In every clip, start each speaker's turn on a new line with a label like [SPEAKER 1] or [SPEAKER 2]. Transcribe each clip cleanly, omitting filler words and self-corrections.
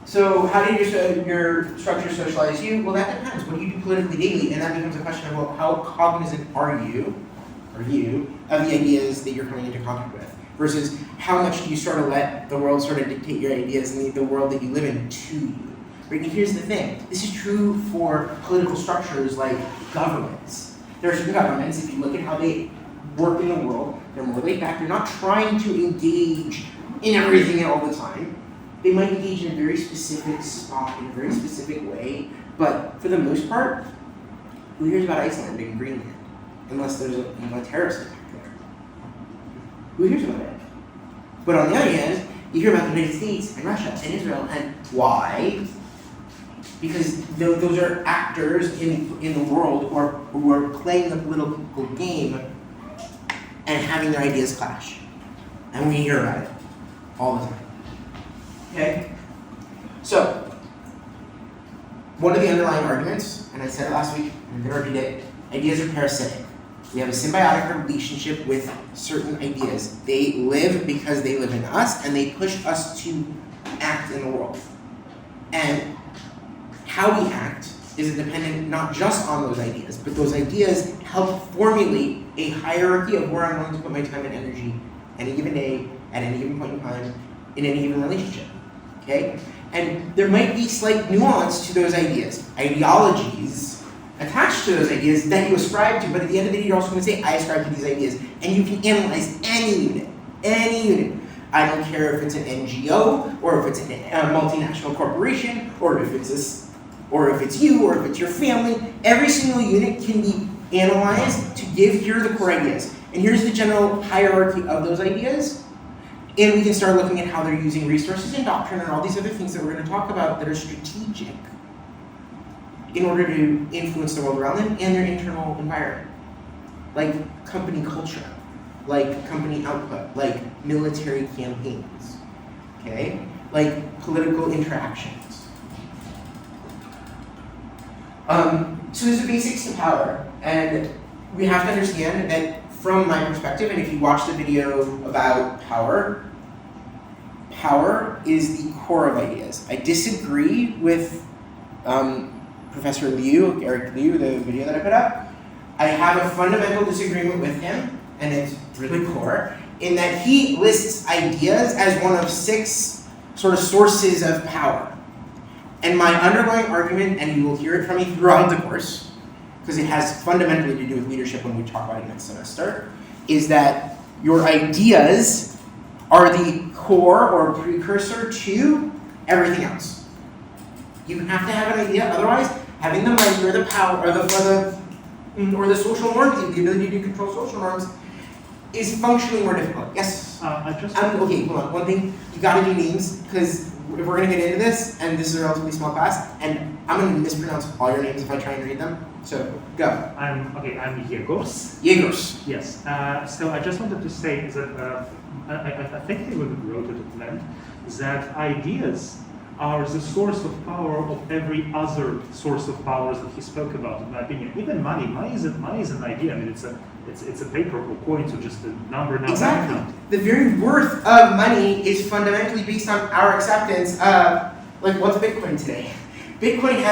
[SPEAKER 1] So how do your structure socialize you? Well, that depends. What do you do politically daily? And that becomes a question of, well, how cognizant are you of the ideas that you're coming into contact with? Versus how much do you sort of let the world sort of dictate your ideas and the world that you live in to you? Right? And here's the thing. This is true for political structures like governments. There are certain governments, if you look at how they work in the world, they're more laid back. They're not trying to engage in everything all the time. They might engage in a very specific spot, in a very specific way, but for the most part, who hears about Iceland and Greenland? Unless there's a terrorist attack there. Who hears about it? But on the other hand, you hear about the United States and Russia and Israel, and why? Because those are actors in the world who are playing the political game and having their ideas clash. And we hear about it all the time. Okay? So, one of the underlying arguments, and I said it last week, I'm going to repeat it, ideas are parasitic. We have a symbiotic relationship with certain ideas. They live because they live in us, and they push us to act in the world. And how we act is dependent not just on those ideas, but those ideas help formulate a hierarchy of where I'm going to put my time and energy any given day, at any given point in time, in any given relationship. Okay? And there might be slight nuance to those ideas, ideologies attached to those ideas that you ascribe to, but at the end of the day, you're also going to say, I ascribe to these ideas. And you can analyze any unit. I don't care if it's an NGO, or if it's a multinational corporation, or if it's you, or if it's your family. Every single unit can be analyzed to give, here are the core ideas. And here's the general hierarchy of those ideas. And we can start looking at how they're using resources and doctrine and all these other things that we're going to talk about that are strategic in order to influence the world around them and their internal environment. Like company culture, like company output, like military campaigns, okay? Like political interactions. So there's the basics to power, and we have to understand that from my perspective, and if you watch the video about power, power is the core of ideas. I disagree with Professor Liu, Eric Liu, the video that I put up. I have a fundamental disagreement with him, and it's really core, in that he lists ideas as one of 6 sort of sources of power. And my underlying argument, and you will hear it from me throughout the course, because it has fundamentally to do with leadership when we talk about it next semester, is that your ideas are the core or precursor to everything else. You have to have an idea, otherwise having the money or the power or the social norms, the ability to control social norms, is functionally more difficult. Yes? Okay, hold on. One thing, you gotta do names, because if we're gonna get into this, and this is a relatively small class, and I'm gonna mispronounce all your names if I try and read them. So, go.
[SPEAKER 2] I'm Yegors.
[SPEAKER 1] Yegors.
[SPEAKER 2] Yes. So I just wanted to say that I think he wrote it at length, that ideas are the source of power of every other source of powers that he spoke about, in my opinion. Even money. Money is an idea. I mean, it's a paper or coin, so just a number now.
[SPEAKER 1] Exactly. The very worth of money is fundamentally based on our acceptance. Like, what's Bitcoin today? Bitcoin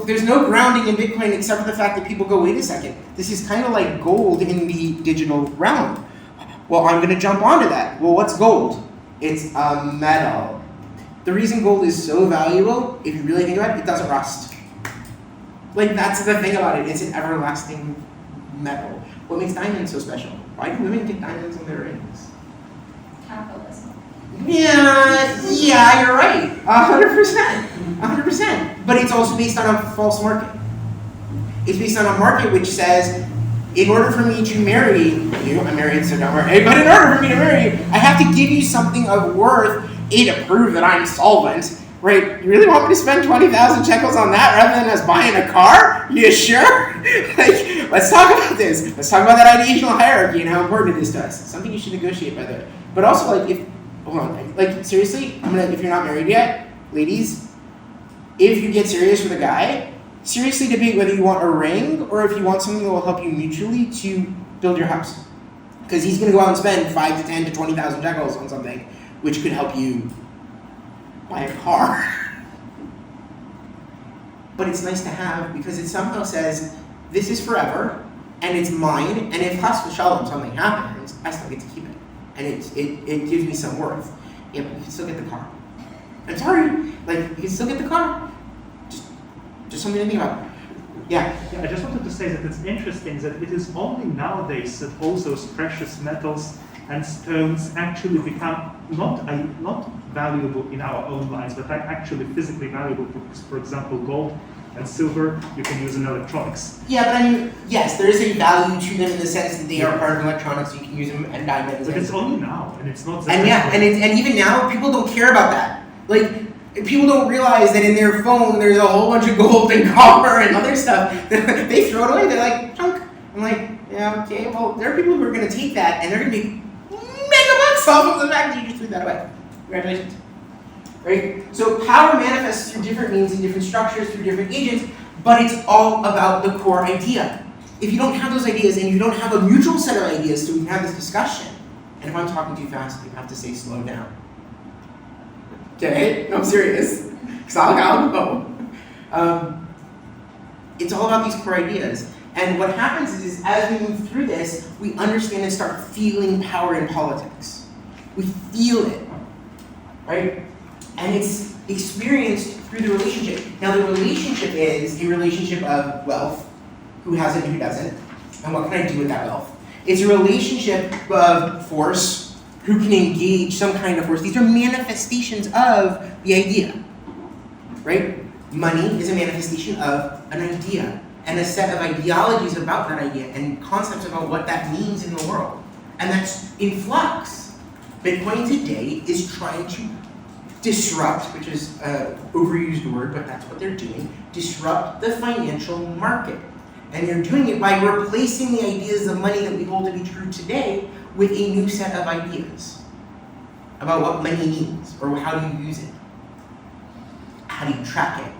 [SPEAKER 1] there's no grounding in Bitcoin except for the fact that people go, wait a second, this is kind of like gold in the digital realm. Well, I'm going to jump onto that. Well, what's gold? It's a metal. The reason gold is so valuable, if you really think about it, it doesn't rust. Like, that's the thing about it. It's an everlasting metal. What makes diamonds so special? Why do women get diamonds on their rings?
[SPEAKER 3] Capitalism.
[SPEAKER 1] Yeah, you're right. 100%. But it's also based on a false market. It's based on a market which says, in order for me to marry you, I'm married, so don't worry, but in order for me to marry you, I have to give you something of worth, to prove that I'm solvent, right? You really want me to spend 20,000 shekels on that rather than us buying a car? You sure? Like, let's talk about this. Let's talk about that ideational hierarchy and how important it is to us. It's something you should negotiate, by the way. But also, like, seriously, if you're not married yet, ladies, if you get serious with a guy, seriously debate whether you want a ring or if you want something that will help you mutually to build your house. Because he's going to go out and spend 5 to 10 to 20,000 shekels on something which could help you buy a car. But it's nice to have because it somehow says, this is forever, and it's mine, and if chas v'shalom something happens, I still get to keep it. And it gives me some worth. Yeah, but you can still get the car. I'm sorry, like, you can still get the car. Just something to think about. Yeah.
[SPEAKER 2] I just wanted to say that it's interesting that it is only nowadays that all those precious metals and stones actually become not valuable in our own lives, but are actually physically valuable. For example, gold and silver you can use in electronics.
[SPEAKER 1] Yeah, but I mean, yes, there is a value to them in the sense that they are part of electronics. You can use them and diamonds.
[SPEAKER 2] But it's only now, and it's not.
[SPEAKER 1] And yeah, and even now, people don't care about that. Like, people don't realize that in their phone there's a whole bunch of gold and copper and other stuff. They throw it away. They're like, junk. I'm like, yeah, okay. Well, there are people who are going to take that and they're going to make mega bucks off of the fact that you just threw that away. Congratulations. Right? So power manifests through different means and different structures, through different agents, but it's all about the core idea. If you don't have those ideas and you don't have a mutual set of ideas so we can have this discussion, and if I'm talking too fast, you have to say slow down. Okay? No, I'm serious. Because I'll go. It's all about these core ideas. And what happens is as we move through this, we understand and start feeling power in politics. We feel it. Right? And it's experienced through the relationship. Now the relationship is a relationship of wealth, who has it and who doesn't, and what can I do with that wealth? It's a relationship of force, who can engage some kind of force. These are manifestations of the idea, right? Money is a manifestation of an idea, and a set of ideologies about that idea, and concepts about what that means in the world. And that's in flux. Bitcoin today is trying to disrupt, which is an overused word, but that's what they're doing, disrupt the financial market. And they're doing it by replacing the ideas of money that we hold to be true today with a new set of ideas about what money means, or how do you use it? How do you track it,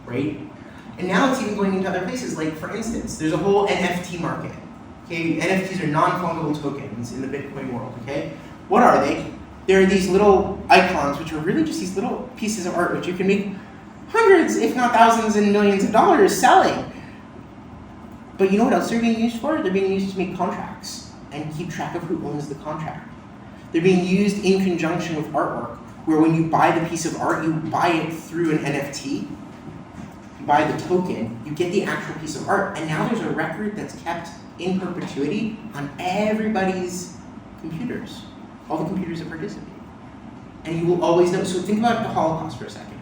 [SPEAKER 1] right? And now it's even going into other places, like for instance, there's a whole NFT market. Okay, NFTs are non-fungible tokens in the Bitcoin world, okay? What are they? They're these little icons, which are really just these little pieces of art, which you can make hundreds, if not thousands and millions of dollars selling. But you know what else they're being used for? They're being used to make contracts and keep track of who owns the contract. They're being used in conjunction with artwork, where when you buy the piece of art, you buy it through an NFT, you buy the token, you get the actual piece of art, and now there's a record that's kept in perpetuity on everybody's computers, all the computers that participate. And you will always know. So think about the Holocaust for a second.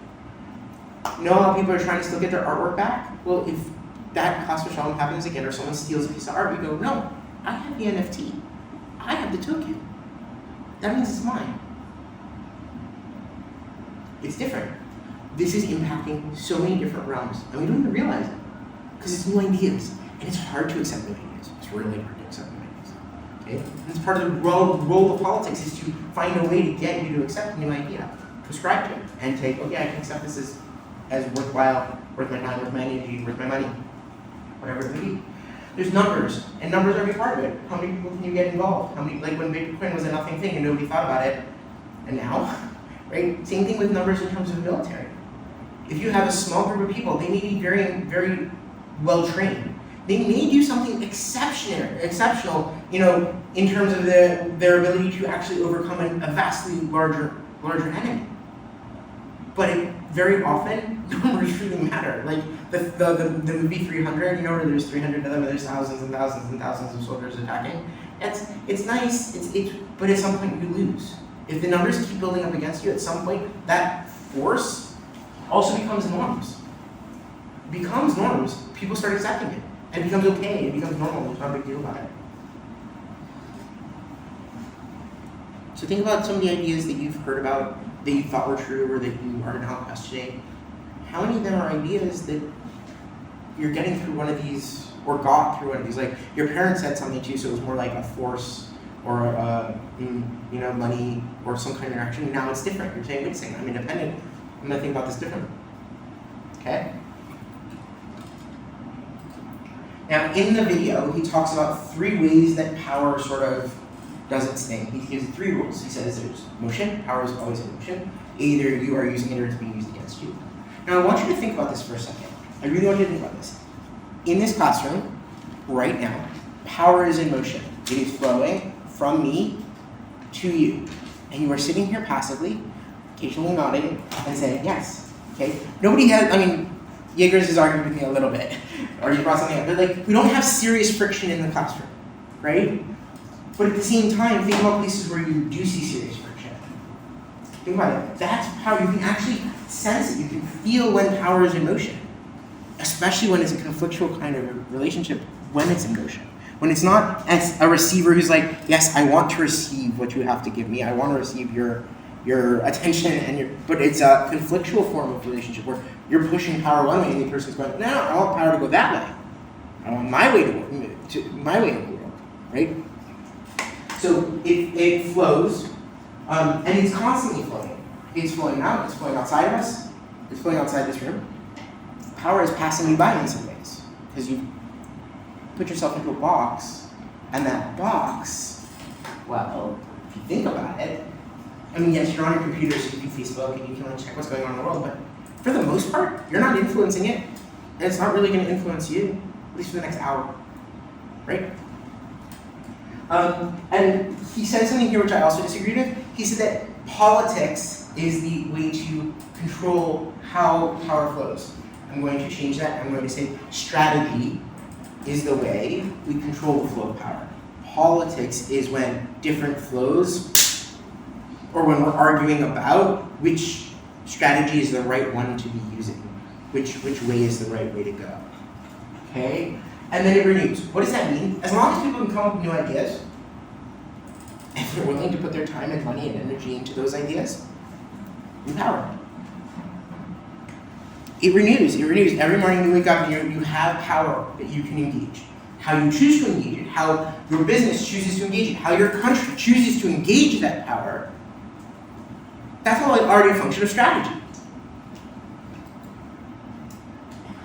[SPEAKER 1] You know how people are trying to still get their artwork back? Well, if that chas v'shalom happens again, or someone steals a piece of art, you go, no, I have the NFT. I have the token. That means it's mine. It's different. This is impacting so many different realms, and we don't even realize it, because it's new ideas, and it's hard to accept new ideas. It's really hard to accept new ideas. Okay? And it's part of the role of politics is to find a way to get you to accept a new idea, prescribe to it, and take, okay, I can accept this as worthwhile, worth my time, worth my energy, worth my money, whatever it may be. There's numbers, and numbers are a big part of it. How many people can you get involved? How many, like when Bitcoin was a nothing thing and nobody thought about it, and now, right? Same thing with numbers in terms of the military. If you have a small group of people, they may be very, very well trained. They may do something exceptional, you know, in terms of their ability to actually overcome a vastly larger enemy. But very often, numbers really matter. Like the movie 300, you know, where there's 300 of them, and there's thousands and thousands and thousands of soldiers attacking. It's nice, but at some point you lose. If the numbers keep building up against you, at some point that force also becomes norms. Becomes norms. People start accepting it. It becomes okay. It becomes normal. There's not a big deal about it. So think about some of the ideas that you've heard about, that you thought were true, or that you are now questioning. How many of them are ideas that you're getting through one of these, or got through one of these? Like your parents said something to you, so it was more like a force, or money, or some kind of interaction. Now it's different. You're saying, wait a second, I'm independent. I'm going to think about this differently. Okay? Now, in the video, he talks about 3 ways that power sort of does its thing. He gives 3 rules. He says there's motion. Power is always in motion. Either you are using it or it's being used against you. Now I want you to think about this for a second. I really want you to think about this. In this classroom, right now, power is in motion. It is flowing from me to you. And you are sitting here passively, occasionally nodding, and saying yes. Okay? Nobody has, Jaegers is arguing with me a little bit, or you brought something up, but we don't have serious friction in the classroom, right? But at the same time, think about places where you do see serious friction. Think about it. That's power. You can actually sense it. You can feel when power is in motion, especially when it's a conflictual kind of relationship, when it's in motion. When it's not as a receiver who's like, yes, I want to receive what you have to give me. I want to receive your attention, but it's a conflictual form of relationship where you're pushing power one way and the person's going, no, I want power to go that way. I want my way to my way of the world, right? So it flows, and it's constantly flowing. It's flowing out, it's flowing outside of us, it's flowing outside this room. Power is passing you by in some ways, because you put yourself into a box, and that box, well, if you think about it, yes, you're on your computer, so you can Facebook and you can check what's going on in the world, but for the most part, you're not influencing it, and it's not really going to influence you, at least for the next hour, right? And he said something here which I also disagreed with. He said that politics is the way to control how power flows. I'm going to change that. I'm going to say strategy is the way we control the flow of power. Politics is when different flows, or when we're arguing about which strategy is the right one to be using, which way is the right way to go. Okay? And then it renews. What does that mean? As long as people can come up with new ideas, if they're willing to put their time and money and energy into those ideas, new power. It renews. Every morning you wake up and you have power that you can engage. How you choose to engage it, how your business chooses to engage it, how your country chooses to engage that power, that's all already a function of strategy.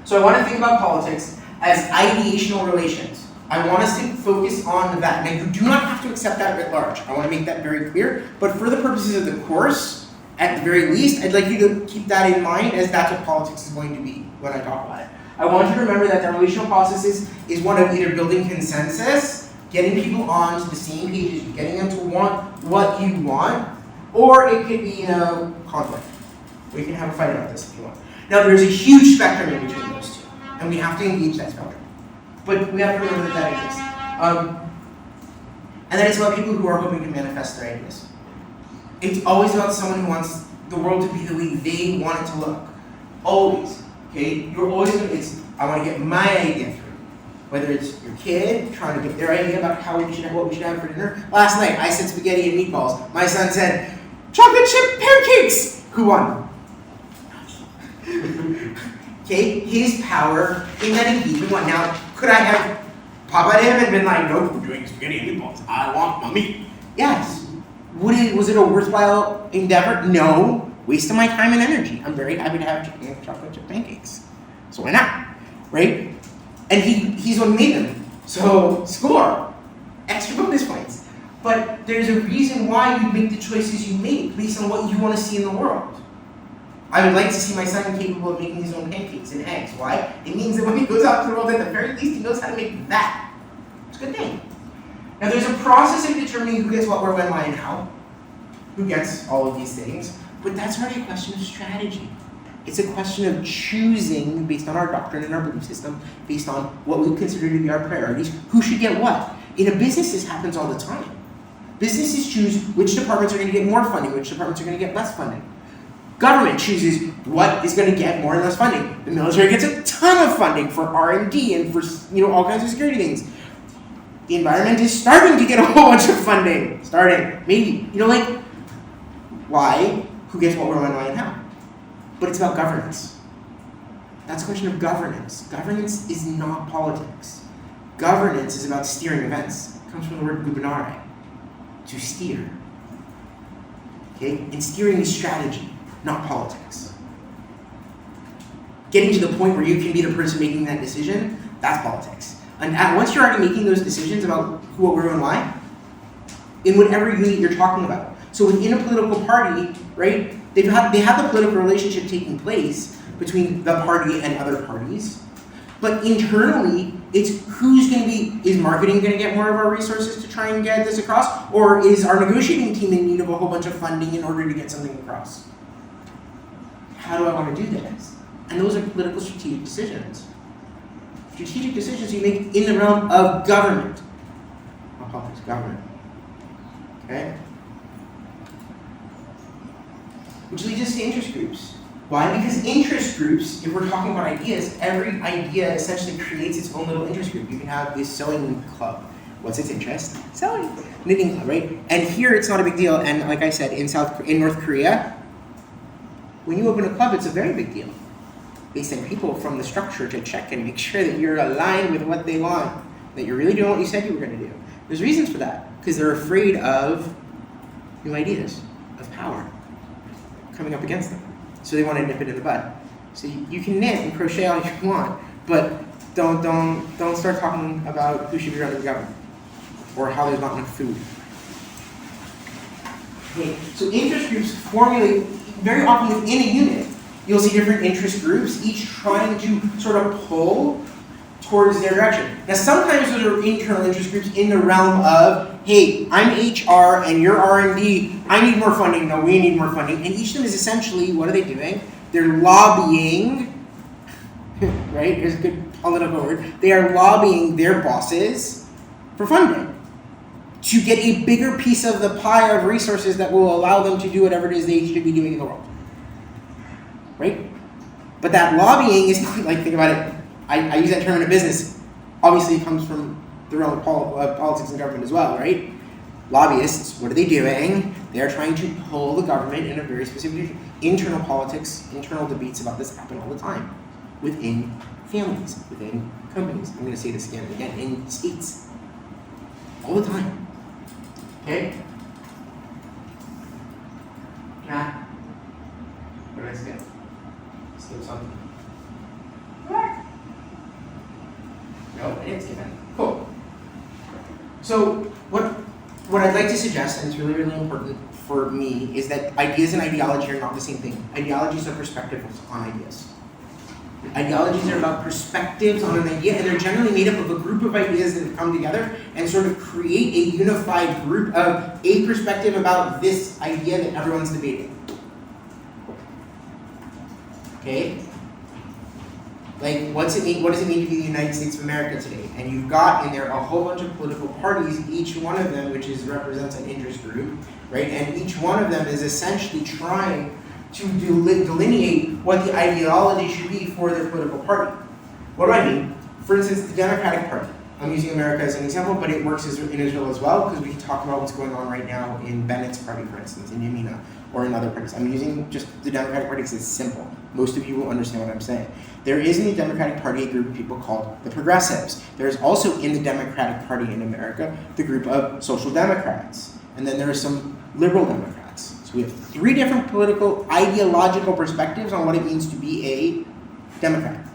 [SPEAKER 1] So I want to think about politics as ideational relations. I want us to focus on that. Now, you do not have to accept that writ large. I want to make that very clear. But for the purposes of the course, at the very least, I'd like you to keep that in mind, as that's what politics is going to be when I talk about it. I want you to remember that the relational process is one of either building consensus, getting people on to the same page as you, getting them to want what you want, or it could be, conflict. We can have a fight about this if you want. Now, there's a huge spectrum in between those two, and we have to engage that spectrum. But we have to remember that exists. And then it's about people who are hoping to manifest their ideas. It's always about someone who wants the world to be the way they want it to look. Always. Okay? You're always I want to get my idea through. Whether it's your kid trying to get their idea about what we should have for dinner. Last night I said spaghetti and meatballs. My son said chocolate chip pancakes. Who won? Okay, his power in that engagement won. Now, could I have pop at him and been like, nope, we're doing spaghetti and meatballs. I want my meat. Yes. Was it a worthwhile endeavor? No. Waste of my time and energy. I'm very happy to have chocolate chip pancakes. So why not? Right? And he's what made them. So score. Extra bonus points. But there's a reason why you make the choices you make based on what you want to see in the world. I would like to see my son capable of making his own pancakes and eggs. Why? It means that when he goes out to the world, at the very least, he knows how to make that. It's a good thing. Now, there's a process of determining who gets what, where, when, why, and how. Who gets all of these things. But that's already a question of strategy. It's a question of choosing, based on our doctrine and our belief system, based on what we consider to be our priorities, who should get what. In a business, this happens all the time. Businesses choose which departments are going to get more funding, which departments are going to get less funding. Government chooses what is going to get more and less funding. The military gets a ton of funding for R&D and for all kinds of security things. The environment is starting to get a whole bunch of funding. Maybe. Why? Who gets what, where, when, why, and how? But it's about governance. That's a question of governance. Governance is not politics. Governance is about steering events. It comes from the word gubernare, to steer. Okay? And steering is strategy, not politics. Getting to the point where you can be the person making that decision, that's politics. And once you're already making those decisions about who, what, where, and why, in whatever unit you're talking about. So within a political party, right, They have the political relationship taking place between the party and other parties, but internally, it's who's going to be, is marketing going to get more of our resources to try and get this across, or is our negotiating team in need of a whole bunch of funding in order to get something across? How do I want to do this? And those are political strategic decisions. Strategic decisions you make in the realm of government. Not politics, government. Okay? Which leads us to interest groups. Why? Because interest groups, if we're talking about ideas, every idea essentially creates its own little interest group. You can have this sewing club. What's its interest? Sewing. Knitting club, right? And here it's not a big deal. And like I said, in North Korea, when you open a club, it's a very big deal. They send people from the structure to check and make sure that you're aligned with what they want, that you're really doing what you said you were going to do. There's reasons for that, because they're afraid of new ideas, of power coming up against them. So they want to nip it in the bud. So you can knit and crochet all you want, but don't start talking about who should be running the government or how there's not enough food. Okay, so interest groups formulate very often within a unit. You'll see different interest groups, each trying to sort of pull towards their direction. Now sometimes those are internal interest groups in the realm of, hey, I'm HR and you're R&D, I need more funding, no, we need more funding. And each of them is essentially, what are they doing? They're lobbying, right? Here's a good political word. They are lobbying their bosses for funding to get a bigger piece of the pie of resources that will allow them to do whatever it is they should be doing in the world. Right? But that lobbying is not like, think about it, I use that term in a business. Obviously it comes from the realm of politics and government as well, right? Lobbyists, what are they doing? They are trying to pull the government in a very specific direction. Internal politics, internal debates about this happen all the time. Within families, within companies. I'm going to say this again and again, in states. All the time. Okay? Matt? What did I say? Still something? What? No, I didn't skip it. Cool. So what I'd like to suggest, and it's really, really important for me, is that ideas and ideology are not the same thing. Ideologies are perspectives on ideas. Ideologies are about perspectives on an idea, and they're generally made up of a group of ideas that have come together and sort of create a unified group of a perspective about this idea that everyone's debating. Okay? Like, what does it mean to be the United States of America today? And you've got in there a whole bunch of political parties, each one of them which represents an interest group, right? And each one of them is essentially trying to delineate what the ideology should be for their political party. What do I mean? For instance, the Democratic Party. I'm using America as an example, but it works in Israel as well, because we can talk about what's going on right now in Bennett's party, for instance, in Yamina, or in other parties. I'm using just the Democratic Party because it's simple. Most of you will understand what I'm saying. There is in the Democratic Party a group of people called the Progressives. There's also in the Democratic Party in America the group of Social Democrats. And then there are some Liberal Democrats. So we have three different political, ideological perspectives on what it means to be a Democrat.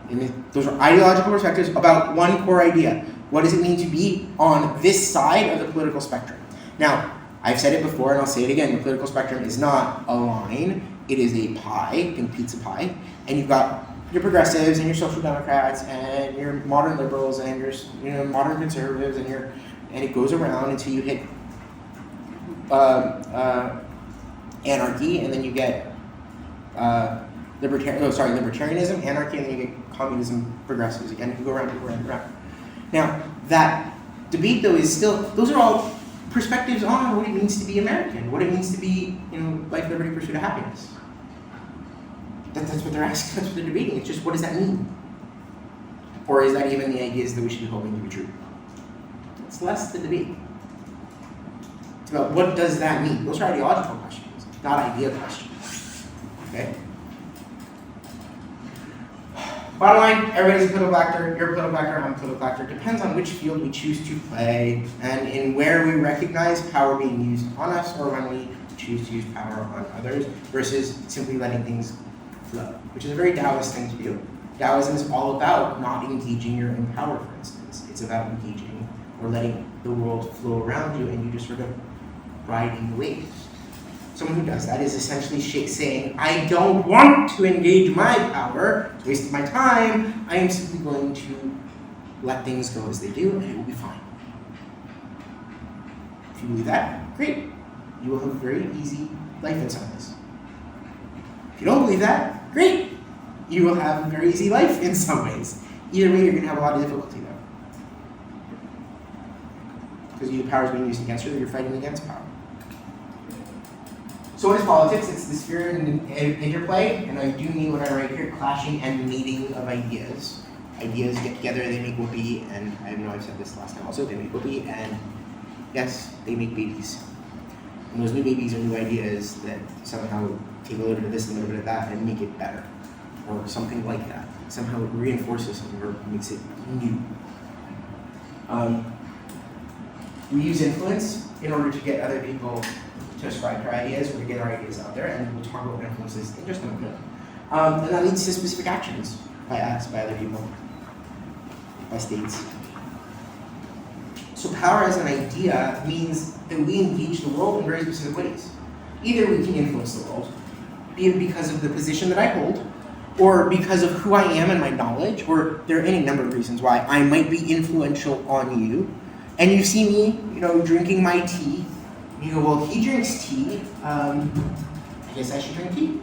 [SPEAKER 1] And those are ideological perspectives about one core idea. What does it mean to be on this side of the political spectrum? Now, I've said it before and I'll say it again, the political spectrum is not a line, it is a pie, think pizza pie, and you've got your progressives and your social democrats and your modern liberals and your modern conservatives and it goes around until you hit anarchy, and then you get libertarianism, anarchy, and then you get communism, progressives again. You can go around and around and around. Now, that debate though is still, those are all perspectives on what it means to be American, what it means to be, life, liberty, pursuit of happiness. That's what they're asking, that's what they're debating. It's just, what does that mean? Or is that even the ideas that we should be holding to be true? It's less the debate. It's about what does that mean? Those are ideological questions, not idea questions. Okay? Bottom line, everybody's a political actor, you're a political actor, I'm a political actor. Depends on which field we choose to play and in where we recognize power being used on us or when we choose to use power on others versus simply letting things flow, which is a very Taoist thing to do. Taoism is all about not engaging your own power, for instance. It's about engaging or letting the world flow around you and you just sort of riding the waves. Someone who does that is essentially saying, I don't want to engage my power, it's wasting my time, I am simply going to let things go as they do, and it will be fine. If you believe that, great. You will have a very easy life in some ways. If you don't believe that, great. You will have a very easy life in some ways. Either way, you're going to have a lot of difficulty, though. Because either power is being used against you, or you're fighting against power. So what is politics? It's the sphere and interplay, and I do mean what I write here, clashing and meeting of ideas. Ideas get together, they make whoopee, and I know I've said this last time also, they make whoopee, and yes, they make babies. And those new babies are new ideas that somehow take a little bit of this and a little bit of that and make it better, or something like that. Somehow it reinforces something or makes it new. We use influence in order to get other people to ascribe to our ideas or to get our ideas out there, and we'll talk about influences in just a moment. And that leads to specific actions by us, by other people, by states. So power as an idea means that we engage the world in very specific ways. Either we can influence the world, be it because of the position that I hold, or because of who I am and my knowledge, or there are any number of reasons why I might be influential on you. And you see me, drinking my tea. You go, well, he drinks tea. I guess I should drink tea.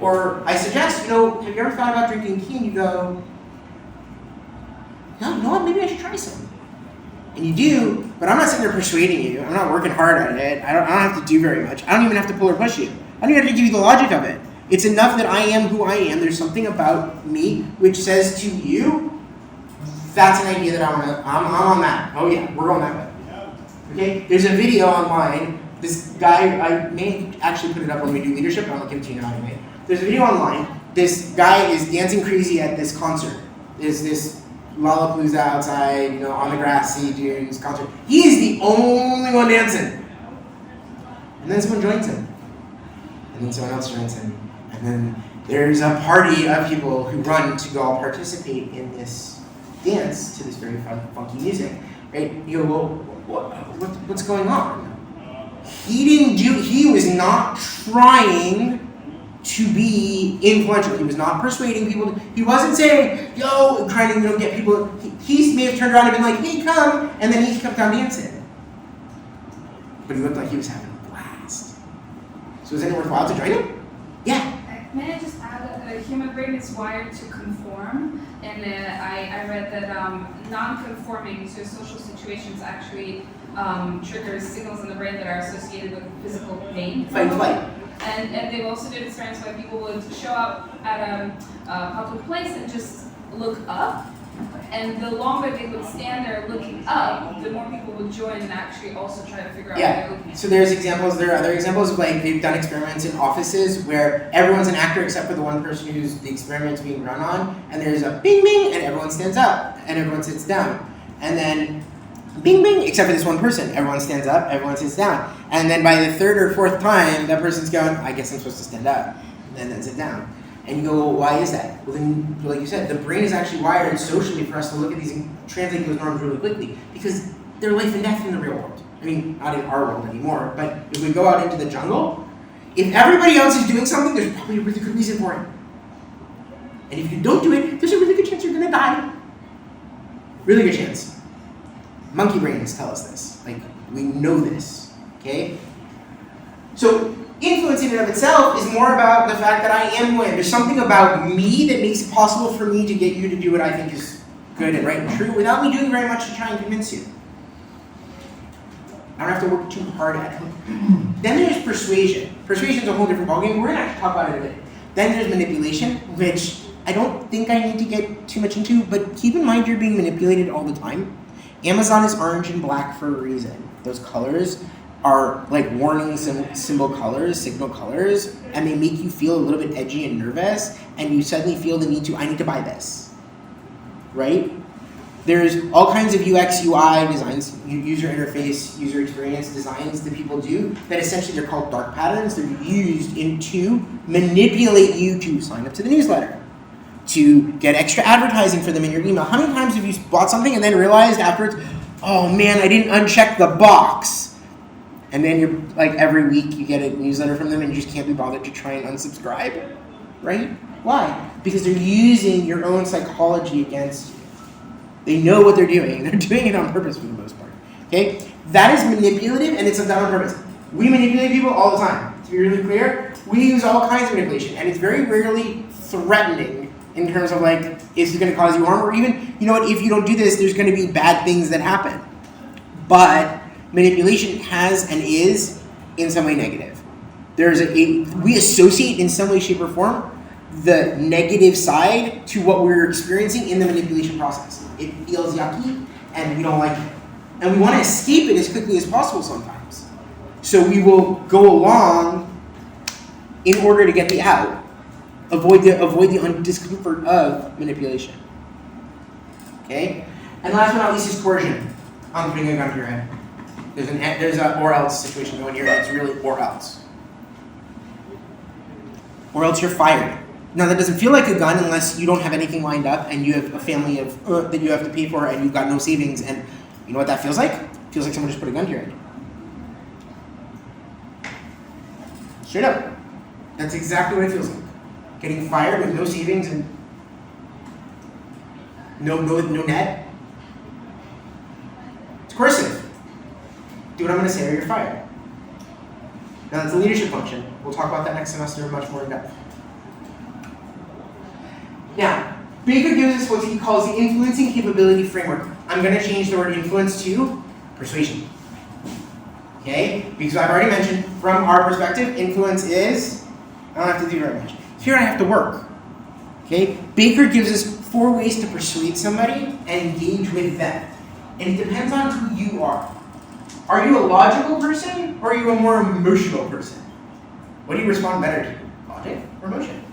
[SPEAKER 1] Or I suggest, have you ever thought about drinking tea? And you go, no, you know what? Maybe I should try some. And you do, but I'm not sitting there persuading you. I'm not working hard at it. I don't have to do very much. I don't even have to pull or push you. I don't even have to give you the logic of it. It's enough that I am who I am. There's something about me which says to you, that's an idea that I'm on that. Oh yeah, we're going that way. Okay? There's a video online. This guy, I may actually put it up when we do leadership, but I'll give it to you now anyway. There's a video online. This guy is dancing crazy at this concert. There's this Lollapalooza outside, on the grassy dunes concert. He is the only one dancing. And then someone joins him. And then someone else joins him. And then there's a party of people who run to go all participate in this dance to this very fun, funky music. Right? You go, well, what's going on? He was not trying to be influential. He was not persuading people. He wasn't saying, trying to get people. He may have turned around and been like, hey, come, and then he kept on dancing. But he looked like he was having a blast. So is it worthwhile to join him? Yeah.
[SPEAKER 3] May I just add that the human brain is wired to conform, and I read that non-conforming to social situations actually triggers signals in the brain that are associated with physical pain.
[SPEAKER 1] Fight and flight.
[SPEAKER 3] And they've also did experiments where people would show up at a public place and just look up, and the longer they would stand there looking up, the more people would join and actually also try to figure out what they're looking at.
[SPEAKER 1] So there are other examples, like they've done experiments in offices where everyone's an actor except for the one person who's the experiment's being run on, and there's a bing bing, and everyone stands up, and everyone sits down. And then bing bing, except for this one person. Everyone stands up, everyone sits down. And then by the third or fourth time, that person's going, I guess I'm supposed to stand up, and then sit down. And you go, well, why is that? Well, then, like you said, the brain is actually wired socially for us to look at these and translate those norms really quickly, because they're life and death in the real world. I mean, not in our world anymore, but if we go out into the jungle, if everybody else is doing something, there's probably a really good reason for it. And if you don't do it, there's a really good chance you're gonna die. Really good chance. Monkey brains tell us this. Like, we know this, okay? So, influence in and of itself is more about the fact that I am when. There's something about me that makes it possible for me to get you to do what I think is good and right and true without me doing very much to try and convince you. I don't have to work too hard at it. Then there's persuasion. Persuasion is a whole different ballgame. We're going to actually talk about it in a bit. Then there's manipulation, which I don't think I need to get too much into, but keep in mind you're being manipulated all the time. Amazon is orange and black for a reason. Those colors are like warning signal colors, and they make you feel a little bit edgy and nervous, and you suddenly feel the need to, I need to buy this, right? There's all kinds of UX, UI designs, user interface, user experience designs that people do that essentially they're called dark patterns. They're used to manipulate you to sign up to the newsletter, to get extra advertising for them in your email. How many times have you bought something and then realized afterwards, oh man, I didn't uncheck the box? and then you're like every week you get a newsletter from them and you just can't be bothered to try and unsubscribe, right? Why? Because they're using your own psychology against you. They know what they're doing. They're doing it on purpose for the most part. Okay? That is manipulative, and it's done on purpose. We manipulate people all the time. To be really clear, we use all kinds of manipulation, and it's very rarely threatening in terms of like, is it going to cause you harm, or even, you know what, if you don't do this, there's going to be bad things that happen. But manipulation has and is in some way negative. We associate in some way, shape, or form the negative side to what we're experiencing in the manipulation process. It feels yucky, and we don't like it. And we want to escape it as quickly as possible sometimes. So we will go along in order to get the out. Avoid the discomfort of manipulation. Okay? And last but not least is coercion. I'm putting a gun to your head. There's a or else situation going here. It's really or else. Or else you're fired. Now that doesn't feel like a gun unless you don't have anything lined up and you have a family of that you have to pay for and you've got no savings, and you know what that feels like? It feels like someone just put a gun to your head. Straight up. That's exactly what it feels like. Getting fired with no savings and no net. It's coercive. Do what I'm going to say or you're fired. Now that's a leadership function. We'll talk about that next semester much more in depth. Now, Baker gives us what he calls the influencing capability framework. I'm going to change the word influence to persuasion. Okay? Because I've already mentioned, from our perspective, influence is, I don't have to do very much. Here I have to work. Okay? Baker gives us 4 ways to persuade somebody and engage with them. And it depends on who you are. Are you a logical person or are you a more emotional person? What do you respond better to? Logic or emotion?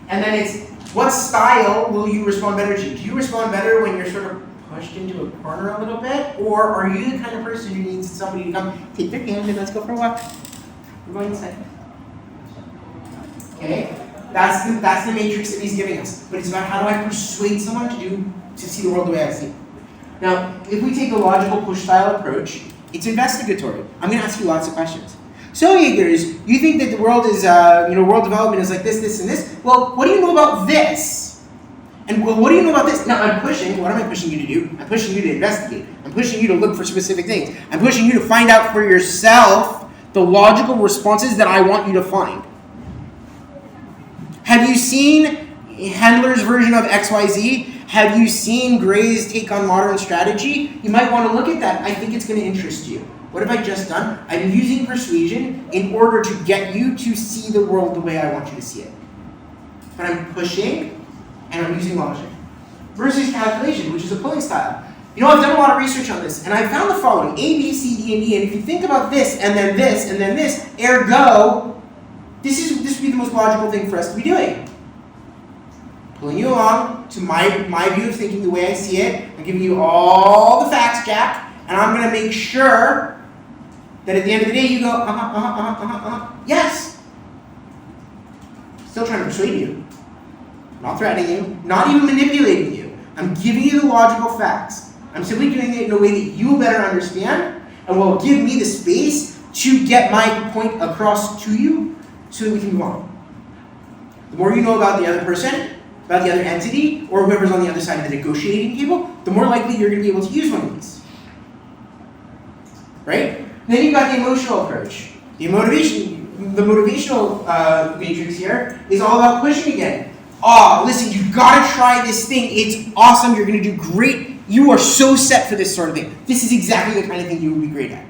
[SPEAKER 1] And then it's, what style will you respond better to? Do you respond better when you're sort of pushed into a corner a little bit? Or are you the kind of person who needs somebody to come, take their hand and let's go for a walk? We're going inside. Okay? That's the matrix that he's giving us. But it's about how do I persuade someone to see the world the way I see it. Now, if we take the logical push style approach, it's investigatory. I'm going to ask you lots of questions. So, Jaegers, you think that the world is, world development is like this, this, and this? Well, what do you know about this? And well, what do you know about this? Now, what am I pushing you to do? I'm pushing you to investigate. I'm pushing you to look for specific things. I'm pushing you to find out for yourself the logical responses that I want you to find. Have you seen Handler's version of XYZ? Have you seen Gray's take on modern strategy? You might want to look at that. I think it's going to interest you. What have I just done? I'm using persuasion in order to get you to see the world the way I want you to see it. But I'm pushing, and I'm using logic. Versus calculation, which is a pulling style. You know, I've done a lot of research on this, and I found the following. A, B, C, D, and E, and if you think about this, and then this, and then this, ergo, this would be the most logical thing for us to be doing. Pulling you along to my view of thinking the way I see it. I'm giving you all the facts, Jack, and I'm going to make sure that at the end of the day you go, yes. Still trying to persuade you. Not threatening you. Not even manipulating you. I'm giving you the logical facts. I'm simply doing it in a way that you will better understand and will give me the space to get my point across to you so that we can move on. The more you know about the other person, about the other entity, or whoever's on the other side of the negotiating table, the more likely you're going to be able to use one of these. Right? Then you've got the emotional approach. The motivational matrix here is all about pushing again. Oh, listen, you've got to try this thing. It's awesome. You're going to do great. You are so set for this sort of thing. This is exactly the kind of thing you would be great at.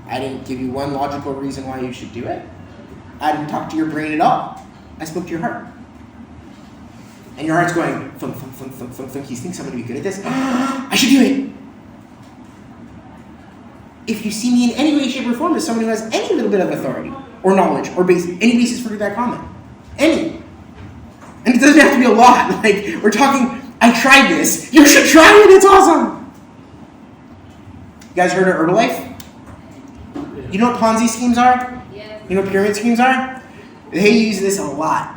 [SPEAKER 1] I didn't give you one logical reason why you should do it. I didn't talk to your brain at all. I spoke to your heart. And your heart's going, thunk, thunk, thunk, thunk, thunk, thunk. He thinks I'm going to be good at this. I should do it. If you see me in any way, shape, or form as someone who has any little bit of authority or knowledge or any basis for that comment. Any. And it doesn't have to be a lot. Like, we're talking, I tried this. You should try it. It's awesome. You guys heard of Herbalife? You know what Ponzi schemes are?
[SPEAKER 3] Yes.
[SPEAKER 1] You know what pyramid schemes are? They use this a lot.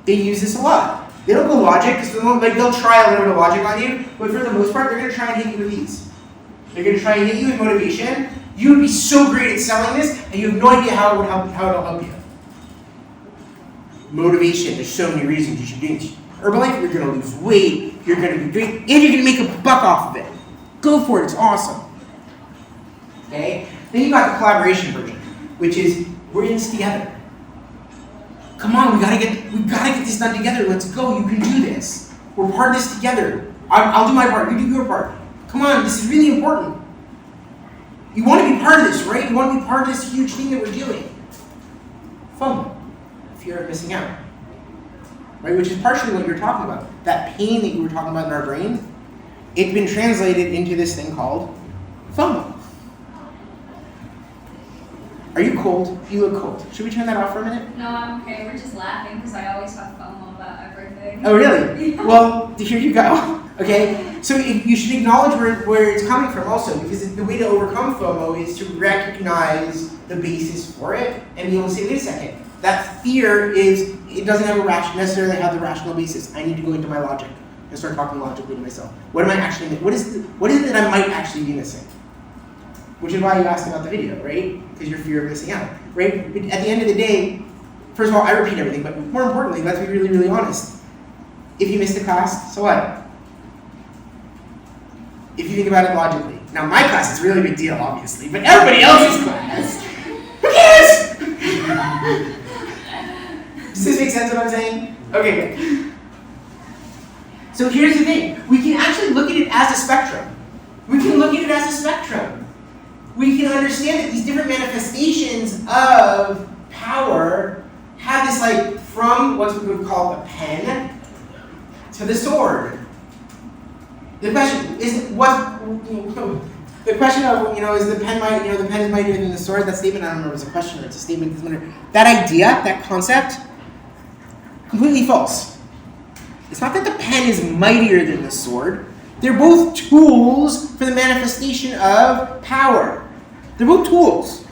[SPEAKER 1] They use this a lot. They don't go logic, because they'll try a little bit of logic on you, but for the most part, they're going to try and hit you with these. They're going to try and hit you with motivation. You would be so great at selling this, and you have no idea how it'll help you. Motivation, there's so many reasons you should do this. Herbalife, you're going to lose weight, you're going to be great, and you're going to make a buck off of it. Go for it, it's awesome. Okay? Then you got the collaboration version, which is, we're in this together. Come on, we gotta get this done together. Let's go. You can do this. We're part of this together. I'll do my part. You do your part. Come on, this is really important. You want to be part of this, right? You want to be part of this huge thing that we're doing. FOMO, fear of missing out, right? Which is partially what you're talking about. That pain that you were talking about in our brains, it's been translated into this thing called FOMO. Are you cold? You look cold. Should we turn that off for a minute?
[SPEAKER 4] No, I'm okay. We're just laughing because I always have FOMO about everything.
[SPEAKER 1] Oh, really?
[SPEAKER 4] Yeah.
[SPEAKER 1] Well, here you go. Okay? So you should acknowledge where it's coming from also, because the way to overcome FOMO is to recognize the basis for it and be able to say, wait a second, that fear it doesn't necessarily have the rational basis. I need to go into my logic and start talking logically to myself. What is it that I might actually be missing? Which is why you asked about the video, right? Because your fear of missing out, right? But at the end of the day, first of all, I repeat everything, but more importantly, let's be really, really honest. If you missed a class, so what? If you think about it logically. Now, my class is a really big deal, obviously, but everybody else's class, who cares? Does this make sense what I'm saying? Okay, good. So here's the thing. We can actually look at it as a spectrum. We can look at it as a spectrum. We can understand that these different manifestations of power have this, like, from what we would call the pen to the sword. The question is is the pen is mightier than the sword? That statement, I don't remember if it's a question or it's a statement. That idea, that concept, completely false. It's not that the pen is mightier than the sword. They're both tools for the manifestation of power. They're both tools.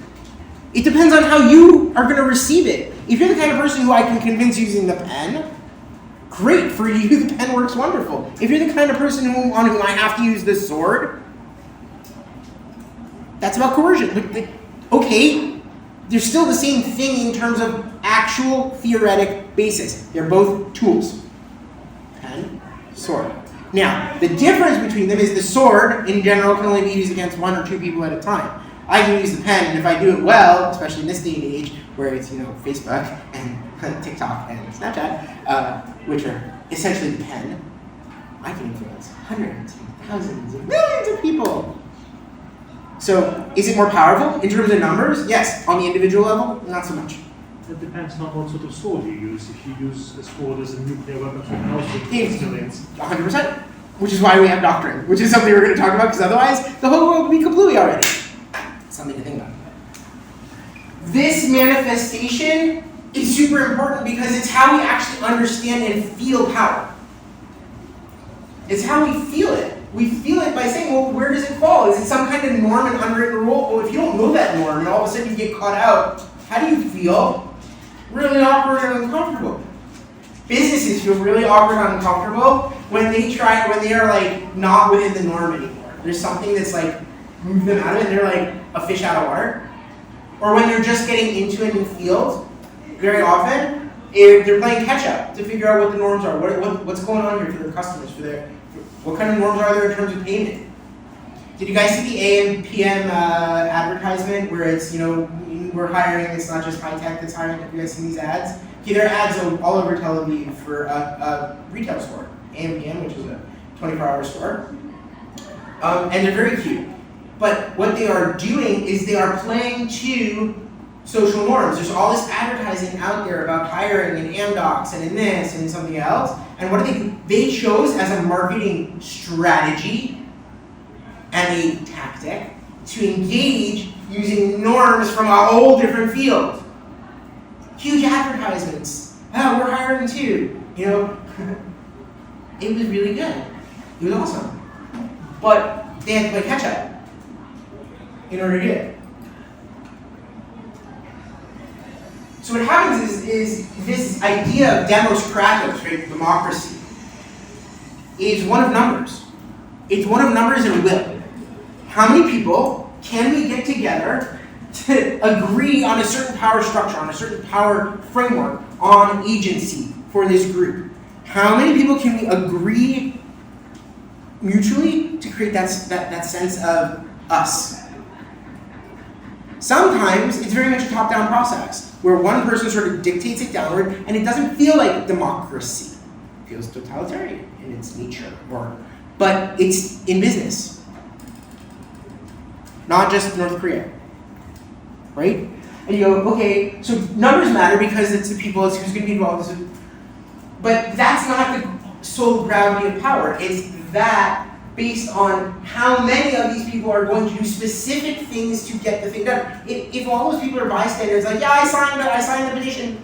[SPEAKER 1] It depends on how you are going to receive it. If you're the kind of person who I can convince using the pen, great for you, the pen works wonderful. If you're the kind of person on whom I have to use the sword, that's about coercion. Okay, they're still the same thing in terms of actual theoretic basis. They're both tools. Pen, sword. Now, the difference between them is the sword, in general, can only be used against one or two people at a time. I can use the pen, and if I do it well, especially in this day and age, where it's, Facebook and TikTok and Snapchat, which are essentially the pen, I can influence hundreds, thousands, and millions of people. So, is it more powerful in terms of numbers? Yes. On the individual level, not so much.
[SPEAKER 2] It depends on what sort of sword you use. If you use a sword as a nuclear weapon, you can also kill millions.
[SPEAKER 1] 100%. Which is why we have doctrine, which is something we're going to talk about, because otherwise the whole world would be kablooey already. Something to think about. This manifestation is super important because it's how we actually understand and feel power. It's how we feel it. We feel it by saying, well, where does it fall? Is it some kind of norm and unwritten rule? Well, if you don't know that norm and all of a sudden you get caught out, how do you feel? Really awkward and uncomfortable. Businesses feel really awkward and uncomfortable when they are like not within the norm anymore. There's something that's like moved them out of it and they're like a fish out of water. Or when they're just getting into a new field, very often, they're playing catch up to figure out what the norms are. What's going on here for their customers, what kind of norms are there in terms of payment? Did you guys see the AM PM advertisement where it's, we're hiring, it's not just high tech that's hiring? Have you guys seen these ads? Okay, there are ads all over Tel Aviv for a retail store, AM PM, which is a 24-hour store. And they're very cute. But what they are doing is they are playing to social norms. There's all this advertising out there about hiring and Amdocs and in this and in something else. And what do they do? They chose as a marketing strategy and a tactic to engage using norms from a whole different field. Huge advertisements. Oh, we're hiring too. It was really good. It was awesome. But they had to play catch up in order to get it. So what happens is this idea of democratic, right, democracy, is one of numbers. It's one of numbers and will. How many people can we get together to agree on a certain power structure, on a certain power framework, on agency for this group? How many people can we agree mutually to create that sense of us? Sometimes it's very much a top-down process, where one person sort of dictates it downward, and it doesn't feel like democracy. It feels totalitarian in its nature, but it's in business, not just North Korea, right? And you go, okay, so numbers matter because it's the people, it's who's going to be involved. But that's not the sole gravity of power. It's that based on how many of these people are going to do specific things to get the thing done. If all those people are bystanders, like, yeah, I signed the petition.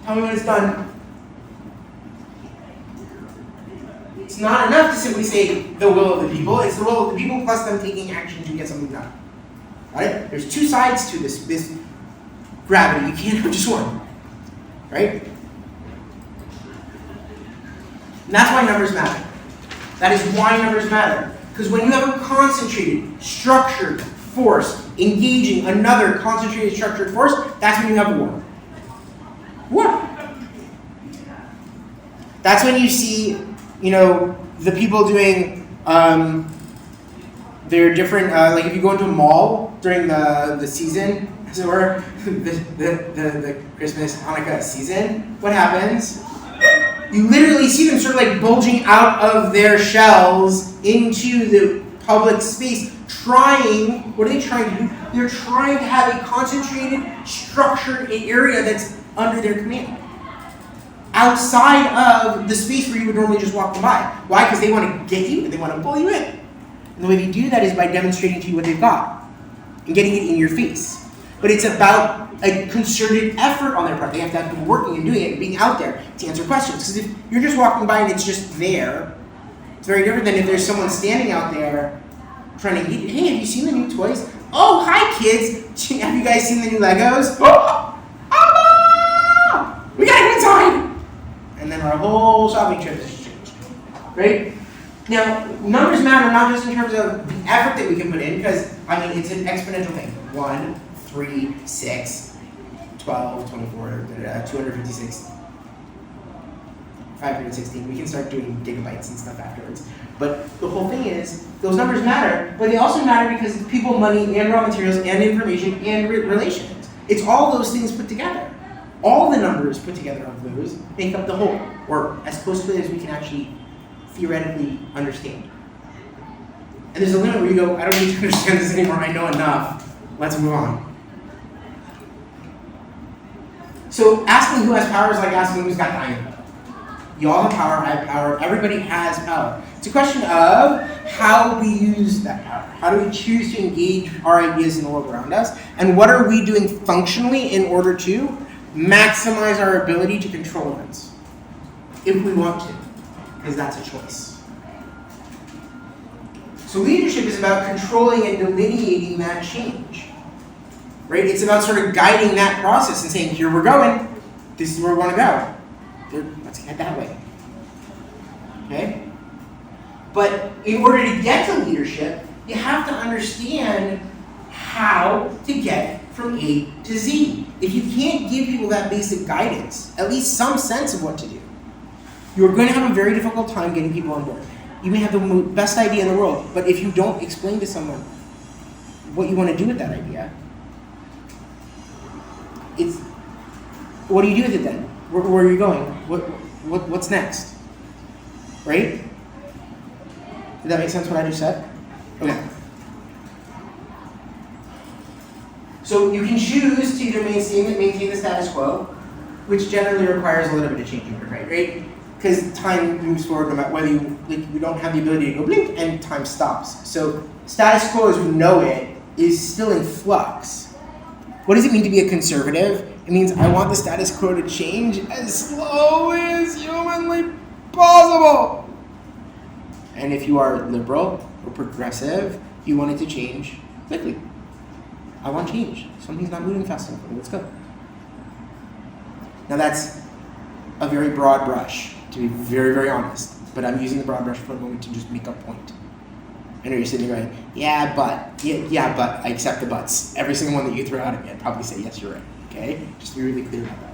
[SPEAKER 1] Tell me when it's done. It's not enough to simply say the will of the people. It's the will of the people plus them taking action to get something done. Right? There's two sides to this gravity. You can't have just one. Right? And that's why numbers matter. That is why numbers matter. Because when you have a concentrated, structured force engaging another concentrated, structured force, that's when you have war. War. That's when you see, the people doing their different, like if you go into a mall during the season, or the Christmas, Hanukkah season, what happens? You literally see them sort of like bulging out of their shells into the public space, what are they trying to do? They're trying to have a concentrated, structured area that's under their command. Outside of the space where you would normally just walk them by. Why? Because they want to get you, they want to pull you in. And the way they do that is by demonstrating to you what they've got and getting it in your face. But it's about a concerted effort on their part. They have to have people working and doing it and being out there to answer questions. Because if you're just walking by and it's just there, it's very different than if there's someone standing out there trying to get, hey, have you seen the new toys? Oh, hi kids. Have you guys seen the new Legos? Oh, we gotta get inside. And then our whole shopping trip has changed. Right? Now, numbers matter not just in terms of the effort that we can put in, because, it's an exponential thing. 1, 3, 6, 12, 24, 256, 516. We can start doing gigabytes and stuff afterwards. But the whole thing is, those numbers matter, but they also matter because of people, money, and raw materials, and information, and relations. It's all those things put together. All the numbers put together of those make up the whole, or as close to it as we can actually theoretically understand. And there's a limit where you go, I don't need to understand this anymore, I know enough, let's move on. So asking who has power is like asking who's got dynamite. You all have power, I have power, everybody has power. It's a question of how we use that power. How do we choose to engage our ideas in the world around us? And what are we doing functionally in order to maximize our ability to control events? If we want to, because that's a choice. So leadership is about controlling and delineating that change. Right? It's about sort of guiding that process and saying, here we're going, this is where we want to go. Let's head that way. Okay? But in order to get to leadership, you have to understand how to get from A to Z. If you can't give people that basic guidance, at least some sense of what to do, you're going to have a very difficult time getting people on board. You may have the best idea in the world, but if you don't explain to someone what you want to do with that idea, what do you do with it then? Where are you going? What's next? Right? Did that make sense what I just said? Okay. So you can choose to either maintain the status quo, which generally requires a little bit of changing, right? Because time moves forward no matter whether we don't have the ability to go blink and time stops. So status quo as we know it is still in flux. What does it mean to be a conservative? It means I want the status quo to change as slowly as humanly possible. And if you are liberal or progressive, you want it to change quickly. I want change. Something's not moving fast enough. Let's go. Now that's a very broad brush, to be very, very honest, but I'm using the broad brush for a moment to just make a point. I know you're sitting there going, yeah, but I accept the buts. Every single one that you throw out at me, I'd probably say, yes, you're right, okay? Just to be really clear about that.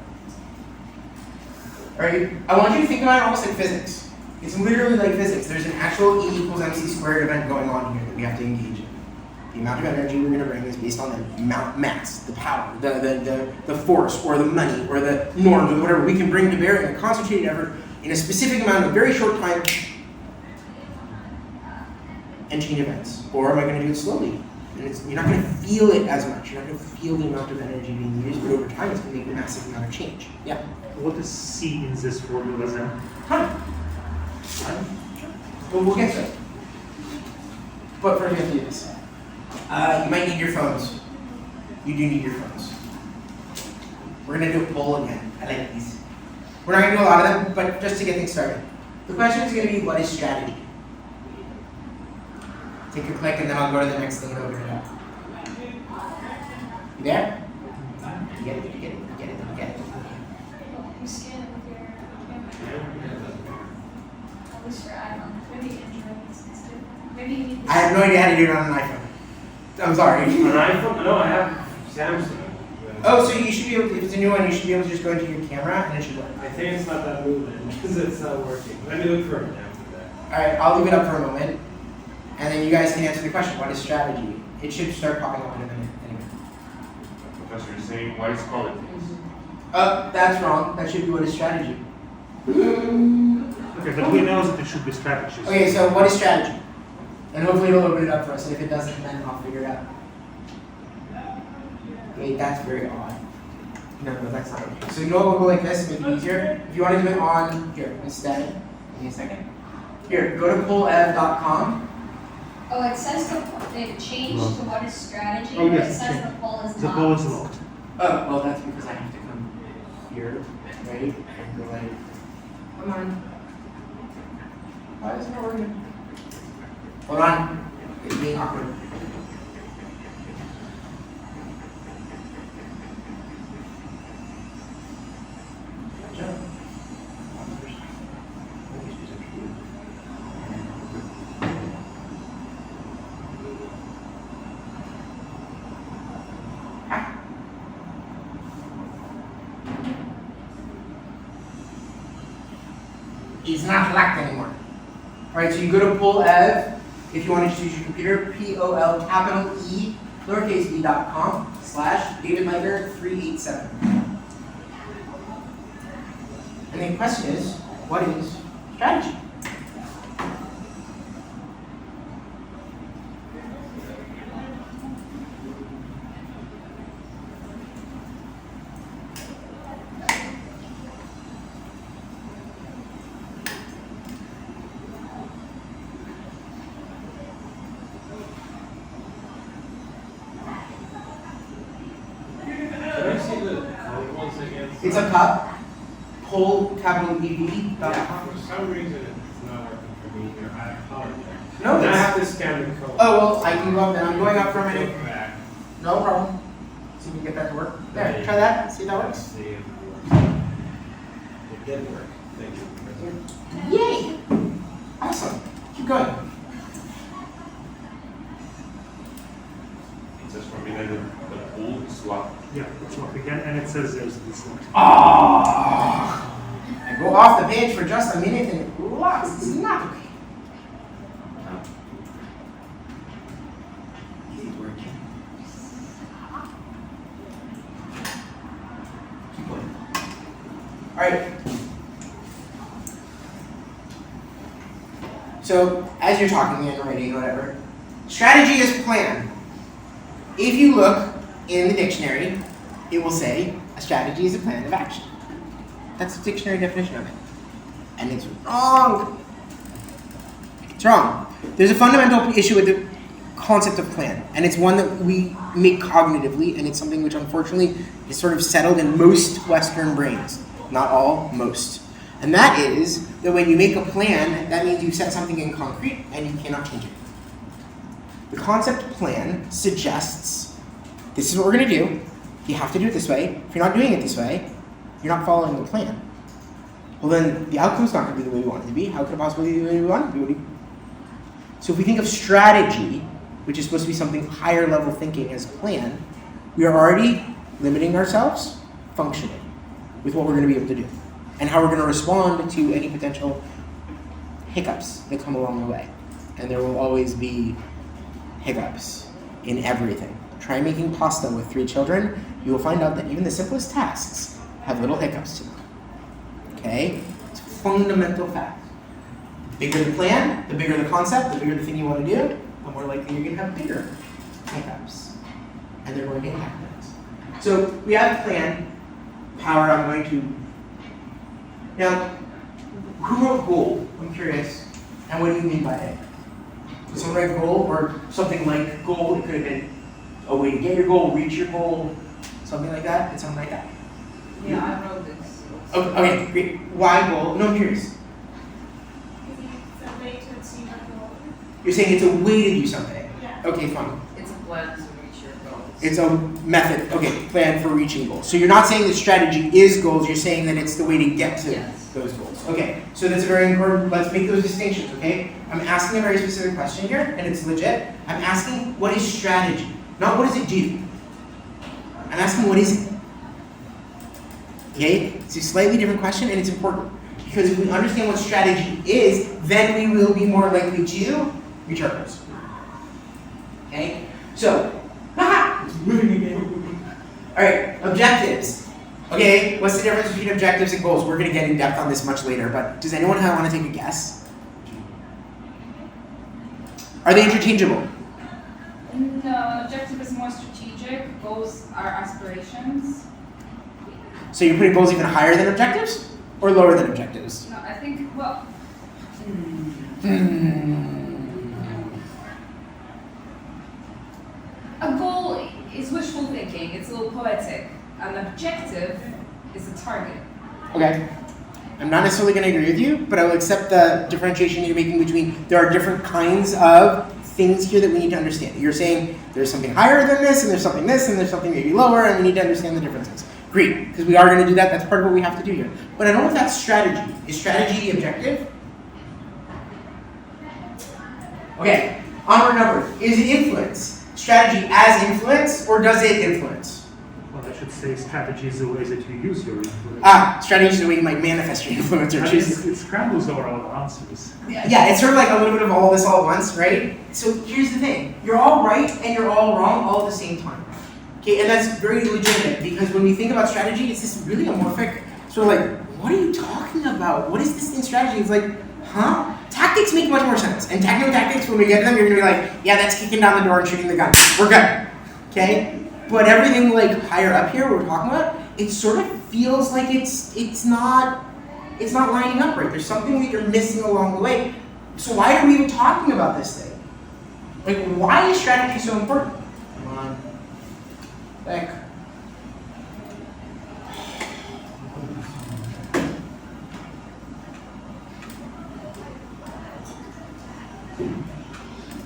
[SPEAKER 1] All right, I want you to think about it almost like physics. It's literally like physics. There's an actual E equals MC squared event going on here that we have to engage in. The amount of energy we're going to bring is based on the mass, the power, the force, or the money, or the norms, or whatever we can bring to bear in a concentrated effort in a specific amount of very short time and change events. Or am I going to do it slowly? And you're not going to feel it as much. You're not going to feel the amount of energy being used, but over time it's going to make a massive amount of change. Yeah?
[SPEAKER 2] What is C in this formula then?
[SPEAKER 1] Time. Well, we'll get to it. But first we have to do this. You might need your phones. You do need your phones. We're going to do a poll again. I like these. We're not going to do a lot of them, but just to get things started. The question is going to be, what is strategy? Take a click and then I'll go to the next thing and open it up. You there? You get it, you get it, you get it, you get it.
[SPEAKER 4] You scan it with your camera. At least for iPhone. Maybe Android is different. Maybe you need
[SPEAKER 1] I have no idea how to do it on an iPhone. I'm sorry.
[SPEAKER 5] On an iPhone? No, I have Samsung.
[SPEAKER 1] Oh, so you should be able to, if it's a new one, you should be able to just go into your camera and it should work.
[SPEAKER 5] I think it's not that movement because it's not working. Let me look for it now for that.
[SPEAKER 1] Alright, I'll leave it up for a moment. And then you guys can answer the question, what is strategy? It should start popping up in a minute anyway.
[SPEAKER 6] Professor, you're saying why is politics?
[SPEAKER 1] That's wrong. That should be what is strategy.
[SPEAKER 2] Okay, but we know that it should be strategies.
[SPEAKER 1] Okay, so what is strategy? And hopefully it'll open it up for us, and if it doesn't, then I'll figure it out. Okay, that's very odd. No, that's not okay. So you know what, we'll go like this, make it easier. If you want to do it on, here, instead, give me a second. Here, go to pullev.com.
[SPEAKER 4] Oh, it says it changed to what is strategy,
[SPEAKER 2] Oh,
[SPEAKER 4] but
[SPEAKER 2] yes,
[SPEAKER 4] it
[SPEAKER 2] it's
[SPEAKER 4] says
[SPEAKER 2] changed.
[SPEAKER 4] the poll is
[SPEAKER 2] The
[SPEAKER 4] not.
[SPEAKER 2] poll is locked.
[SPEAKER 1] Oh, well, that's because I have to come here, right? And go like, come on. Why isn't it working? Hold on. It's being awkward. Gotcha. It's not locked anymore. Alright, so you go to pullev, if you want to use your computer, POL capital E, lowercase b.com /DavidLiger387. And the question is, what is strategy?
[SPEAKER 5] Can I see the once again?
[SPEAKER 1] It's a cup, pull capital EV.com.
[SPEAKER 5] For some reason it's not working for me here. I apologize.
[SPEAKER 1] No,
[SPEAKER 5] Then I
[SPEAKER 1] it's,
[SPEAKER 5] have to scan the code.
[SPEAKER 1] oh, well, I can go up and I'm going up for a minute.
[SPEAKER 5] Go back.
[SPEAKER 1] No problem. See if we can get that to work. There, try that, see if that
[SPEAKER 5] Let's
[SPEAKER 1] works.
[SPEAKER 5] see if it works. It did work. Thank you.
[SPEAKER 1] Yay! Awesome. Keep going.
[SPEAKER 6] It says for me that the pool is locked.
[SPEAKER 2] Yeah, it's locked again, and it says there's this locked.
[SPEAKER 1] Oh! I go off the page for just a minute and it locks. This is not okay. Is it working? Keep going. Alright. So, as you're talking and writing, whatever, strategy is plan. If you look in the dictionary, it will say a strategy is a plan of action. That's the dictionary definition of it. And it's wrong. It's wrong. There's a fundamental issue with the concept of plan, and it's one that we make cognitively, and it's something which unfortunately is sort of settled in most Western brains. Not all, most. And that is that when you make a plan, that means you set something in concrete and you cannot change it. The concept plan suggests this is what we're going to do. You have to do it this way. If you're not doing it this way, You're not following the plan. Well, then the outcome's not going to be the way we want it to be. How could it possibly be the way we want it to be? So if we think of strategy, which is supposed to be something higher level thinking as a plan, we are already limiting ourselves functionally with what we're going to be able to do and how we're going to respond to any potential hiccups that come along the way. And there will always be hiccups in everything. Try making pasta with 3 children. You will find out that even the simplest tasks have little hiccups to them. Okay? It's a fundamental fact. The bigger the plan, the bigger the concept, the bigger the thing you want to do, the more likely you're going to have bigger hiccups. And they're going to impact things. So we have plan, power, I'm going to... Now, who wrote goal? I'm curious. And what do you mean by it? Did someone write goal or something like goal? It could have been a way to get your goal, reach your goal, something like that? Did something like that?
[SPEAKER 3] Yeah, I wrote this.
[SPEAKER 1] Okay, great. Why goal? No, I'm curious.
[SPEAKER 4] It's a way to achieve a goal.
[SPEAKER 1] You're saying it's a way to do something.
[SPEAKER 4] Yeah.
[SPEAKER 1] Okay, fine.
[SPEAKER 3] It's a plan to reach your goals.
[SPEAKER 1] It's a method, okay, plan for reaching goals. So you're not saying that strategy is goals, you're saying that it's the way to get to those goals. Okay, so that's very important. Let's make those distinctions, okay? I'm asking a very specific question here, and it's legit. I'm asking, what is strategy? Not what does it do? I'm asking, what is it? Okay, it's a slightly different question, and it's important. Because if we understand what strategy is, then we will be more likely to reach our goals. Okay, so, alright, objectives. Okay, what's the difference between objectives and goals? We're going to get in depth on this much later, but does anyone want to take a guess? Are they interchangeable?
[SPEAKER 3] No, an objective is more strategic. Goals are aspirations.
[SPEAKER 1] So you're putting goals even higher than objectives? Or lower than objectives?
[SPEAKER 3] No, I think, well, a goal is wishful thinking. It's a little poetic. An objective is a target.
[SPEAKER 1] Okay. I'm not necessarily going to agree with you, but I will accept the differentiation you're making between there are different kinds of things here that we need to understand. You're saying there's something higher than this, and there's something this, and there's something maybe lower, and we need to understand the differences. Great, because we are going to do that. That's part of what we have to do here. But I don't know if that's strategy. Is strategy the objective? Okay, onward and upward. Is it influence? Strategy as influence, or does it influence?
[SPEAKER 2] Well, I should say strategy is the way that you use your influence.
[SPEAKER 1] Strategy is the way you might manifest your influence or choose.
[SPEAKER 2] It scrambles over our answers.
[SPEAKER 1] Yeah, it's sort of like a little bit of all this all at once, right? So here's the thing. You're all right and you're all wrong all at the same time. Okay, and that's very legitimate because when we think about strategy, it's this really amorphic sort of like, what are you talking about? What is this in strategy? It's like, huh? Tactics make much more sense. And techno-tactics, when we get to them, you're going to be like, yeah, that's kicking down the door and shooting the gun. We're good. Okay? But everything like higher up here we're talking about, it sort of feels like it's not lining up right. There's something that you're missing along the way. So why are we even talking about this thing? Like, why is strategy so important? Come on. Back.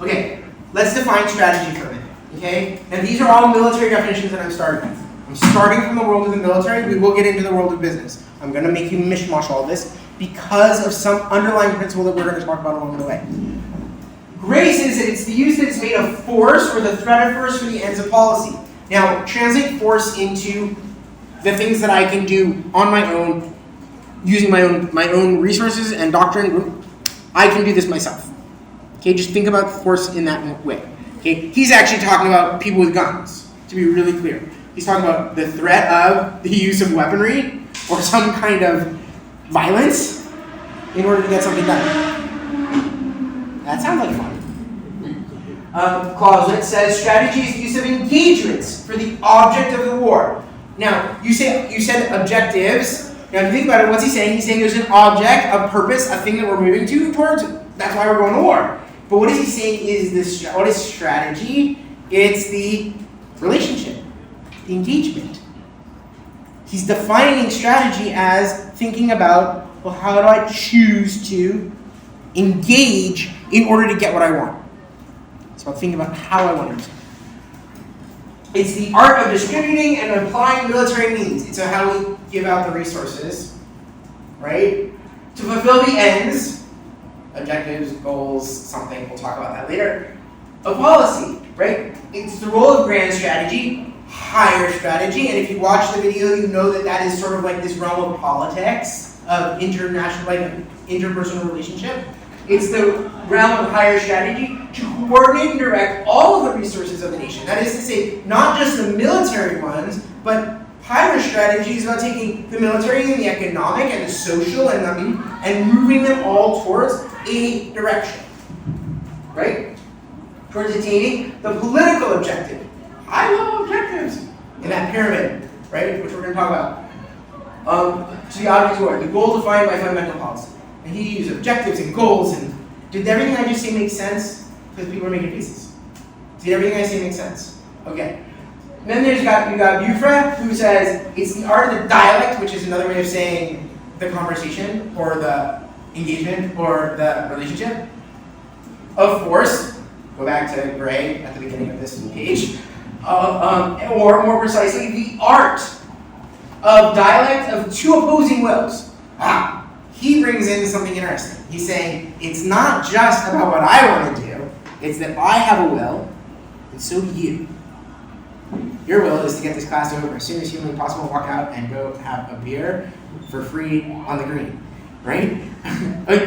[SPEAKER 1] Okay, let's define strategy for a minute. Okay? And these are all military definitions that I'm starting with. I'm starting from the world of the military. We will get into the world of business. I'm going to make you mishmash all this because of some underlying principle that we're going to talk about along the way. Grace is that it's the use that is made of force or the threat of force for the ends of policy. Now, translate force into the things that I can do on my own, using my own resources and doctrine. I can do this myself. Okay, just think about force in that way. Okay, he's actually talking about people with guns, to be really clear. He's talking about the threat of the use of weaponry or some kind of violence in order to get something done. That sounds like fun. Clause that says strategy is the use of engagements for the object of the war. Now, you said objectives. Now, if you think about it, what's he saying? He's saying there's an object, a purpose, a thing that we're moving towards. That's why we're going to war. But what is he saying is this? What is strategy? It's the relationship, the engagement. He's defining strategy as thinking about, well, how do I choose to engage in order to get what I want? It's about thinking about how I want to do something. It's the art of distributing and applying military means. It's how we give out the resources, right? To fulfill the ends, objectives, goals, something, we'll talk about that later, of policy, right? It's the role of grand strategy, higher strategy, and if you watch the video, you know that that is sort of like this realm of politics, of international, like interpersonal relationship. It's the realm of higher strategy to coordinate and direct all of the resources of the nation. That is to say, not just the military ones, but higher strategy is about taking the military and the economic and the social and moving them all towards a direction, right? Towards attaining the political objective, high-level objectives in that pyramid, right? Which we're going to talk about. So the objectives were the goal defined by fundamental policy. And he used objectives and goals. And did everything I just say make sense? Because people are making faces. Did everything I say make sense? Okay. And then you got Bufra, who says it's the art of the dialect, which is another way of saying the conversation or the engagement or the relationship of force. Go back to Gray at the beginning of this page. Or more precisely, the art of dialect of two opposing wills. He brings in something interesting. He's saying it's not just about what I want to do, it's that I have a will, and so do you. Your will is to get this class over as soon as humanly possible, walk out and go have a beer for free on the green, right?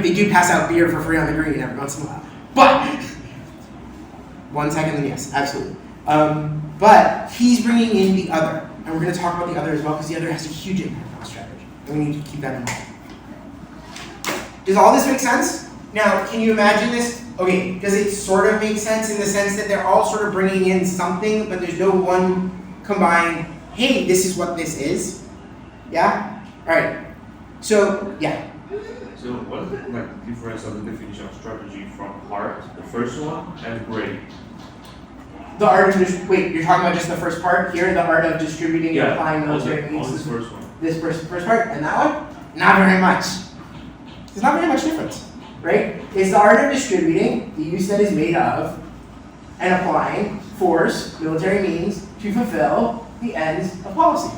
[SPEAKER 1] They do pass out beer for free on the green every once in a while. But, 1 second, then yes, absolutely. But he's bringing in the other, and we're going to talk about the other as well, because the other has a huge impact on strategy, and we need to keep that in mind. Does all this make sense? Now, can you imagine this? Okay, does it sort of make sense in the sense that they're all sort of bringing in something, but there's no one combined, hey, this is what this is? Yeah? All right. So, yeah.
[SPEAKER 6] So what is the difference of the definition of strategy from heart, the first one, and brain?
[SPEAKER 1] The art of, wait, you're talking about just the first part here, the art of distributing and applying military
[SPEAKER 6] on this first one.
[SPEAKER 1] This first part, and that one? Not very much. There's not very much difference, right? It's the art of distributing, the use that is made of, and applying force, military means, to fulfill the ends of policy.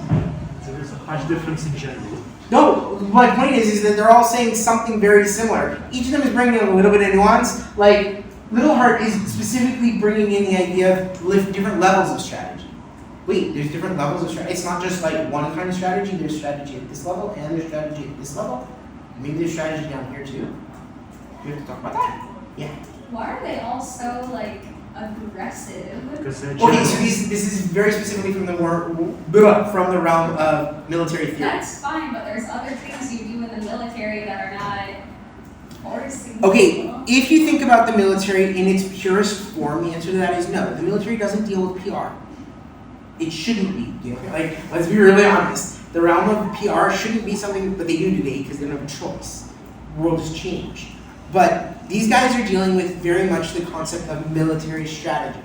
[SPEAKER 2] So there's a much difference in general.
[SPEAKER 1] No, my point is that they're all saying something very similar. Each of them is bringing in a little bit of nuance. Like, Little Heart is specifically bringing in the idea of different levels of strategy. Wait, there's different levels of strategy. It's not just like one kind of strategy. There's strategy at this level, and there's strategy at this level. Maybe there's strategy down here too. We have to talk about that. Yeah.
[SPEAKER 4] Why are they all so like aggressive?
[SPEAKER 2] Because they're
[SPEAKER 1] Okay, so this is very specifically from the realm of military theory.
[SPEAKER 4] That's fine, but there's other things you do in the military that are not forcing
[SPEAKER 1] Okay,
[SPEAKER 4] people.
[SPEAKER 1] if you think about the military in its purest form, the answer to that is no. The military doesn't deal with PR. It shouldn't be dealing. Like, let's be really honest. The realm of PR shouldn't be something that they do today because they don't have a choice. The world has changed. But these guys are dealing with very much the concept of military strategy.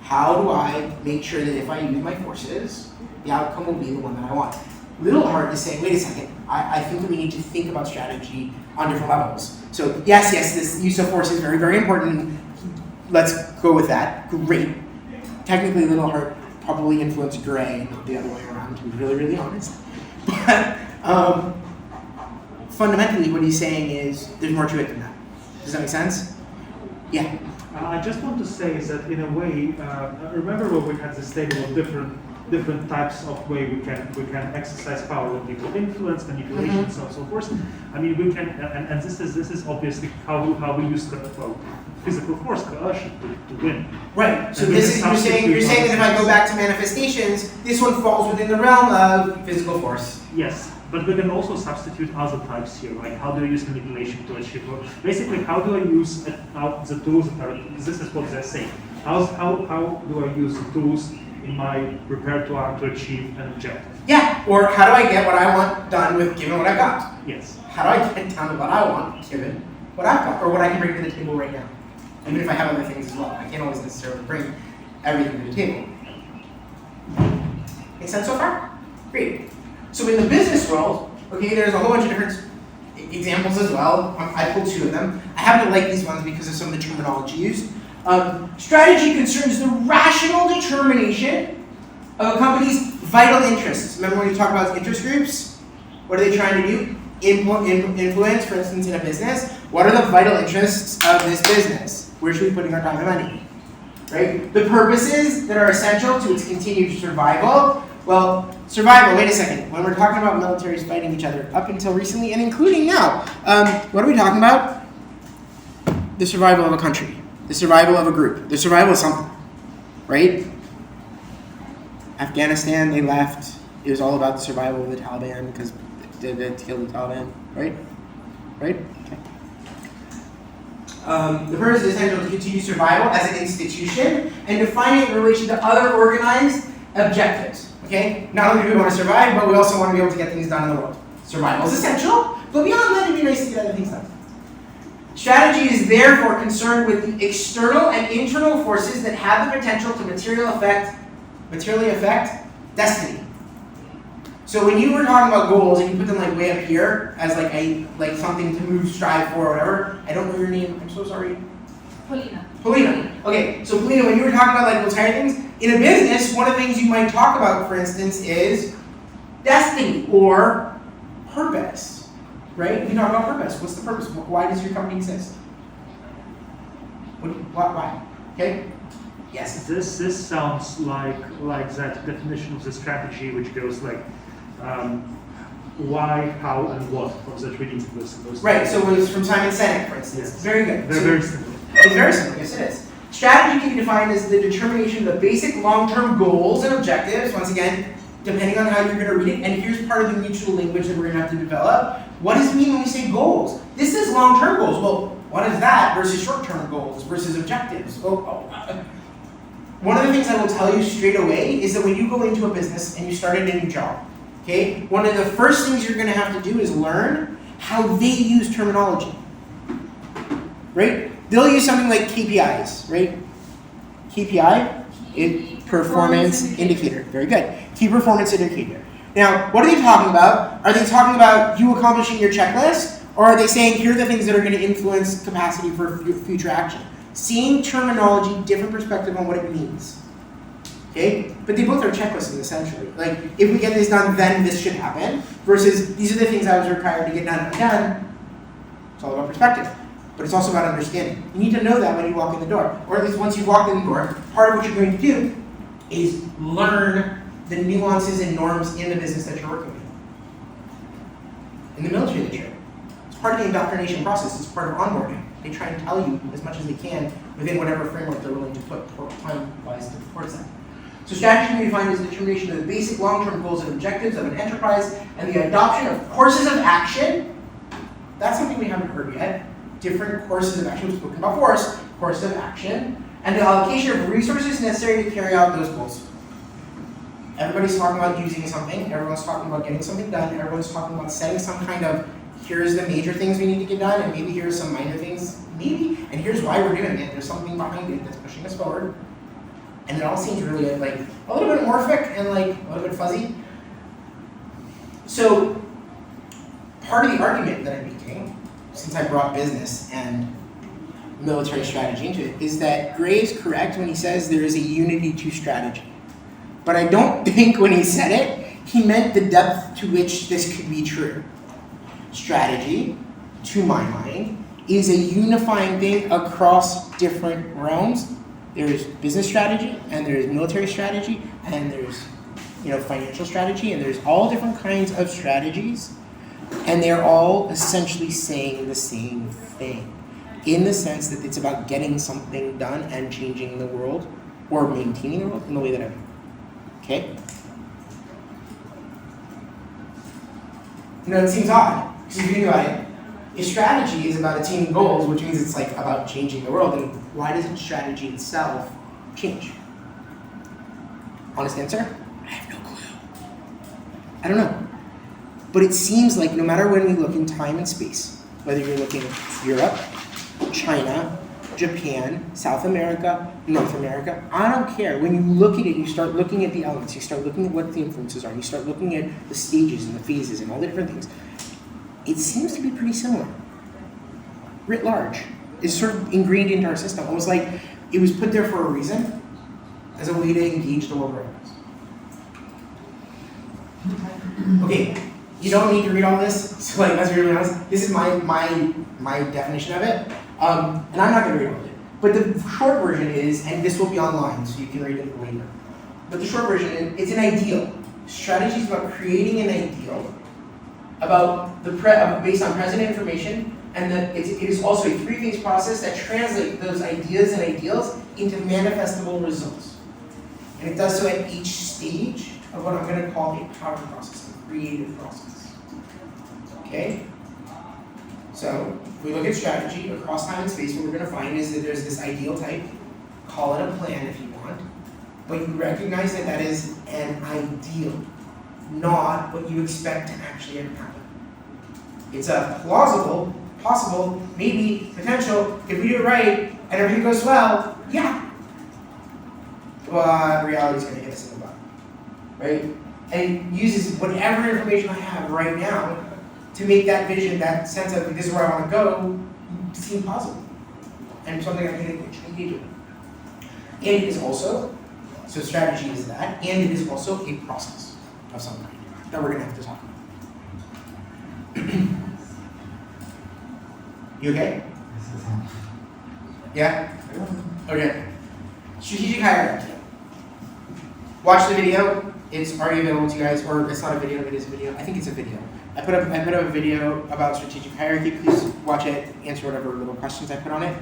[SPEAKER 1] How do I make sure that if I use my forces, the outcome will be the one that I want? Little Heart is saying, wait a second, I think that we need to think about strategy on different levels. So yes, this use of force is very, very important. Let's go with that. Great. Technically, Little Heart probably influenced Gray, not the other way around, to be really, really honest. But fundamentally, what he's saying is there's more to it than that. Does that make sense? Yeah.
[SPEAKER 2] I just want to say is that in a way, remember when we had this table of different types of way we can exercise power with people, influence, manipulation, and so on and so forth. I mean, we can, and this is obviously how we use physical force, coercion, to win.
[SPEAKER 1] Right. So
[SPEAKER 2] And
[SPEAKER 1] this is you're saying that if I go back to manifestations, this one falls within the realm of physical force.
[SPEAKER 2] Yes, but we can also substitute other types here, like how do I use manipulation to achieve, or basically how do I use the tools that are, this is what they're saying. How do I use the tools in my repertoire to achieve an objective?
[SPEAKER 1] Yeah. Or how do I get what I want done with given what I've got?
[SPEAKER 2] Yes.
[SPEAKER 1] How do I get down to what I want given what I've got, or what I can bring to the table right now? Even if I have other things as well, I can't always necessarily bring everything to the table. Make sense so far? Great. So in the business world, okay, there's a whole bunch of different examples as well. I pulled 2 of them. I happen to like these ones because of some of the terminology used. Strategy concerns the rational determination of a company's vital interests. Remember when you talk about interest groups? What are they trying to do? Influence, for instance, in a business. What are the vital interests of this business? Where should we be putting our time and money? Right? The purposes that are essential to its continued survival. Well, survival, wait a second. When we're talking about militaries fighting each other up until recently and including now, what are we talking about? The survival of a country, the survival of a group, the survival of something, right? Afghanistan, they left. It was all about the survival of the Taliban because they killed the Taliban, right? Right? Okay. The purpose is essential to continue survival as an institution and define it in relation to other organized objectives. Okay? Not only do we want to survive, but we also want to be able to get things done in the world. Survival is essential, but beyond that, it'd be nice to get other things done. Strategy is therefore concerned with the external and internal forces that have the potential to materially affect destiny. So when you were talking about goals and you put them like way up here as like something to move, strive for, or whatever. I don't know your name. I'm so sorry. Polina. Okay, so Polina, when you were talking about like those kind of things in a business, one of the things you might talk about, for instance, is destiny or purpose. Right? We talk about purpose. What's the purpose? Why does your company exist? Why? Okay. Yes.
[SPEAKER 2] This sounds like that definition of the strategy, which goes like why, how, and what. From that reading those.
[SPEAKER 1] Right. So it was from Simon Sinek, for instance.
[SPEAKER 2] Yes.
[SPEAKER 1] Very good.
[SPEAKER 2] They're very simple.
[SPEAKER 1] It's very simple. Yes, it is. Strategy can be defined as the determination of the basic long-term goals and objectives. Once again, depending on how you're going to read it. And here's part of the mutual language that we're going to have to develop. What does it mean when we say goals? This is long-term goals. Well, what is that versus short-term goals versus objectives? One of the things I will tell you straight away is that when you go into a business and you start a new job, okay, one of the first things you're going to have to do is learn how they use terminology, right? They'll use something like KPIs, right? KPI, performance indicator. Very good. Key performance indicator. Now, what are they talking about? Are they talking about you accomplishing your checklist? Or are they saying here are the things that are going to influence capacity for future action? Seeing terminology, different perspective on what it means. Okay? But they both are checklists essentially. Like, if we get this done, then this should happen. Versus, these are the things I was required to get done. It's all about perspective. But it's also about understanding. You need to know that when you walk in the door. Or at least once you walk in the door, part of what you're going to do is learn the nuances and norms in the business that you're working with. In the military that you're in. It's part of the indoctrination process. It's part of onboarding. They try and tell you as much as they can within whatever framework they're willing to put time-wise towards that. So strategy can be defined as the determination of the basic long-term goals and objectives of an enterprise and the adoption of courses of action. That's something we haven't heard yet. Different courses of action. We've spoken about course of action, and the allocation of resources necessary to carry out those goals. Everybody's talking about using something. Everyone's talking about getting something done. Everyone's talking about setting some kind of, here's the major things we need to get done, and maybe here's some minor things, maybe, and here's why we're doing it. There's something behind it that's pushing us forward. And it all seems really like a little bit morphic and like a little bit fuzzy. So part of the argument that I'm making, since I brought business and military strategy into it, is that Gray is correct when he says there is a unity to strategy. But I don't think when he said it, he meant the depth to which this could be true. Strategy, to my mind, is a unifying thing across different realms. There's business strategy, and there's military strategy, and there's financial strategy, and there's all different kinds of strategies, and they're all essentially saying the same thing, in the sense that it's about getting something done and changing the world, or maintaining the world in the way that I'm. Okay? It seems odd, because if you think about it, if strategy is about attaining goals, which means it's like about changing the world, then why doesn't strategy itself change? Honest answer? I have no clue. I don't know. But it seems like no matter when we look in time and space, whether you're looking at Europe, China, Japan, South America, North America, I don't care. When you look at it, you start looking at the elements, you start looking at what the influences are, you start looking at the stages and the phases and all the different things. It seems to be pretty similar. Writ large. It's sort of ingrained into our system. Almost like it was put there for a reason, as a way to engage the world around us. Okay, You don't need to read all this, so like, let's be really honest. This is my definition of it, and I'm not going to read all of it. But the short version is, and this will be online, so you can read it later. But the short version is, it's an ideal. Strategy is about creating an ideal, about based on present information, and it is also a three-phase process that translates those ideas and ideals into manifestable results. And it does so at each stage of what I'm going to call a power process, a creative process. Okay? So, if we look at strategy across time and space, what we're going to find is that there's this ideal type, call it a plan if you want, but you recognize that that is an ideal, not what you expect to actually ever happen. It's a plausible, possible, maybe, potential, if we do it right and everything goes well, yeah. But reality's going to hit us in the butt, right? And it uses whatever information I have right now to make that vision, that sense of this is where I want to go, seem possible. And something I can engage with. And it is also, so strategy is that, and it is also a process of some kind that we're going to have to talk about. You okay? Yeah? Okay. Strategic hierarchy. Watch the video. It's already available to you guys, or it's not a video, it is a video. I think it's a video. I put up a video about strategic hierarchy. Please watch it, answer whatever little questions I put on it.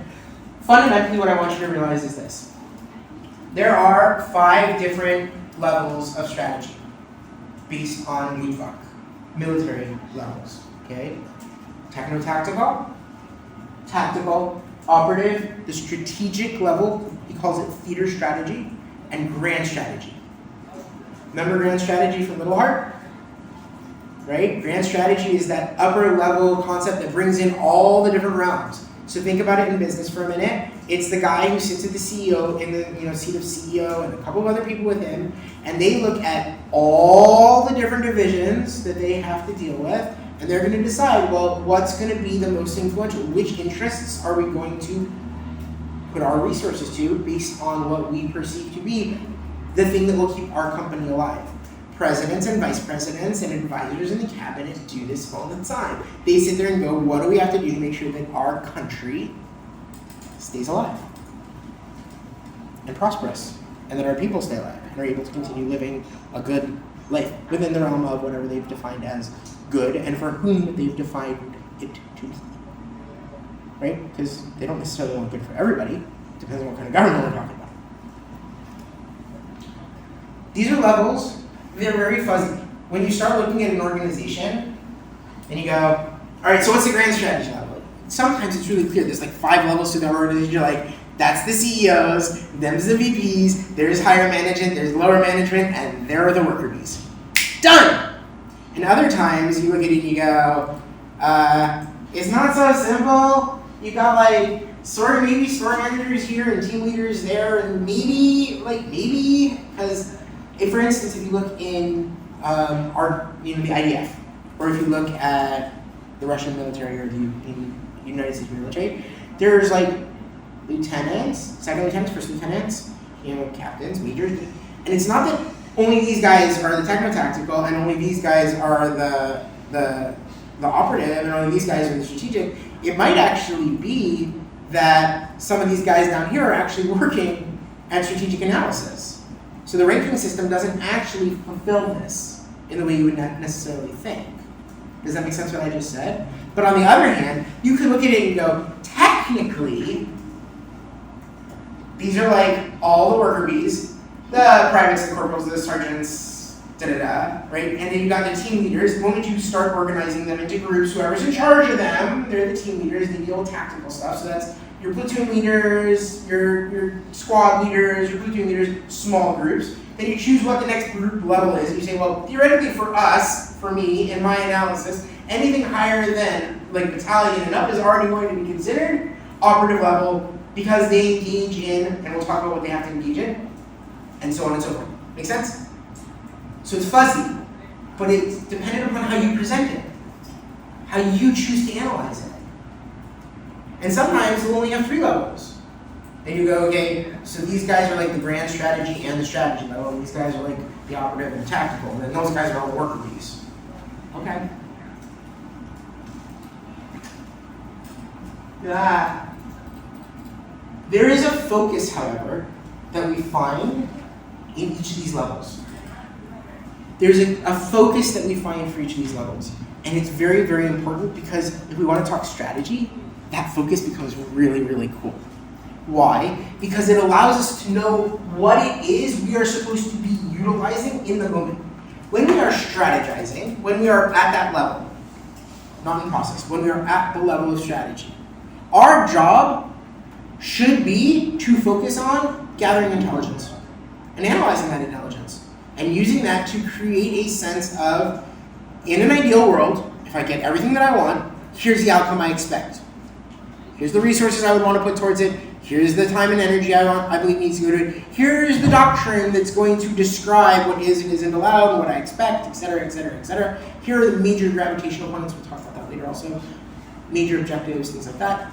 [SPEAKER 1] Fundamentally, what I want you to realize is this. There are 5 different levels of strategy based on MUFOC, military levels, okay? Techno-tactical, tactical, operative, the strategic level, he calls it theater strategy, and grand strategy. Remember grand strategy from Little Heart? Right? Grand strategy is that upper level concept that brings in all the different realms. So think about it in business for a minute. It's the guy who sits at the CEO in the seat of CEO and a couple of other people with him, and they look at all the different divisions that they have to deal with, and they're going to decide, well, what's going to be the most influential? Which interests are we going to put our resources to based on what we perceive to be the thing that will keep our company alive? Presidents and vice presidents and advisors in the cabinet do this all the time. They sit there and go, what do we have to do to make sure that our country stays alive and prosperous, and that our people stay alive and are able to continue living a good life within the realm of whatever they've defined as good and for whom they've defined it to be. Right? Because they don't necessarily want good for everybody. It depends on what kind of government we're talking about. These are levels. They're very fuzzy. When you start looking at an organization and you go, all right, so what's the grand strategy level? Sometimes it's really clear. There's like 5 levels to the organization. You're like, that's the CEOs, them's the VPs, there's higher management, there's lower management, and there are the worker bees. Done! And other times you look at it and you go, it's not so simple. You got like maybe store managers here and team leaders there, and maybe, because if, for instance, if you look in the IDF, or if you look at the Russian military or the United States military, there's like lieutenants, second lieutenants, first lieutenants, captains, majors, and it's not that only these guys are the techno-tactical and only these guys are the operative and only these guys are the strategic. It might actually be that some of these guys down here are actually working at strategic analysis. So the ranking system doesn't actually fulfill this in the way you would not necessarily think. Does that make sense what I just said? But on the other hand, you could look at it and go, technically, these are like all the worker bees, the privates, the corporals, the sergeants, right? And then you got the team leaders. The moment you start organizing them into groups, whoever's in charge of them, they're the team leaders, they deal with tactical stuff. So that's your platoon leaders, your squad leaders, your platoon leaders, small groups. Then you choose what the next group level is. And you say, well, theoretically for us, for me, in my analysis, anything higher than like battalion and up is already going to be considered operative level because they engage in, and we'll talk about what they have to engage in, and so on and so forth. Make sense? So it's fuzzy, but it's dependent upon how you present it, how you choose to analyze it. And sometimes we'll only have 3 levels. And you go, okay, so these guys are like the grand strategy and the strategy level, and these guys are like the operative and the tactical, and then those guys are all the worker bees. Okay. There is a focus, however, that we find in each of these levels. There's a focus that we find for each of these levels. And it's very, very important because if we want to talk strategy, that focus becomes really, really cool. Why? Because it allows us to know what it is we are supposed to be utilizing in the moment. When we are strategizing, when we are at that level, not in process, when we are at the level of strategy, our job should be to focus on gathering intelligence and analyzing that intelligence and using that to create a sense of, in an ideal world, if I get everything that I want, here's the outcome I expect. Here's the resources I would want to put towards it. Here's the time and energy I believe needs to go to it. Here's the doctrine that's going to describe what is and isn't allowed and what I expect, etc., etc., etc. Here are the major gravitational points. We'll talk about that later also. Major objectives, things like that.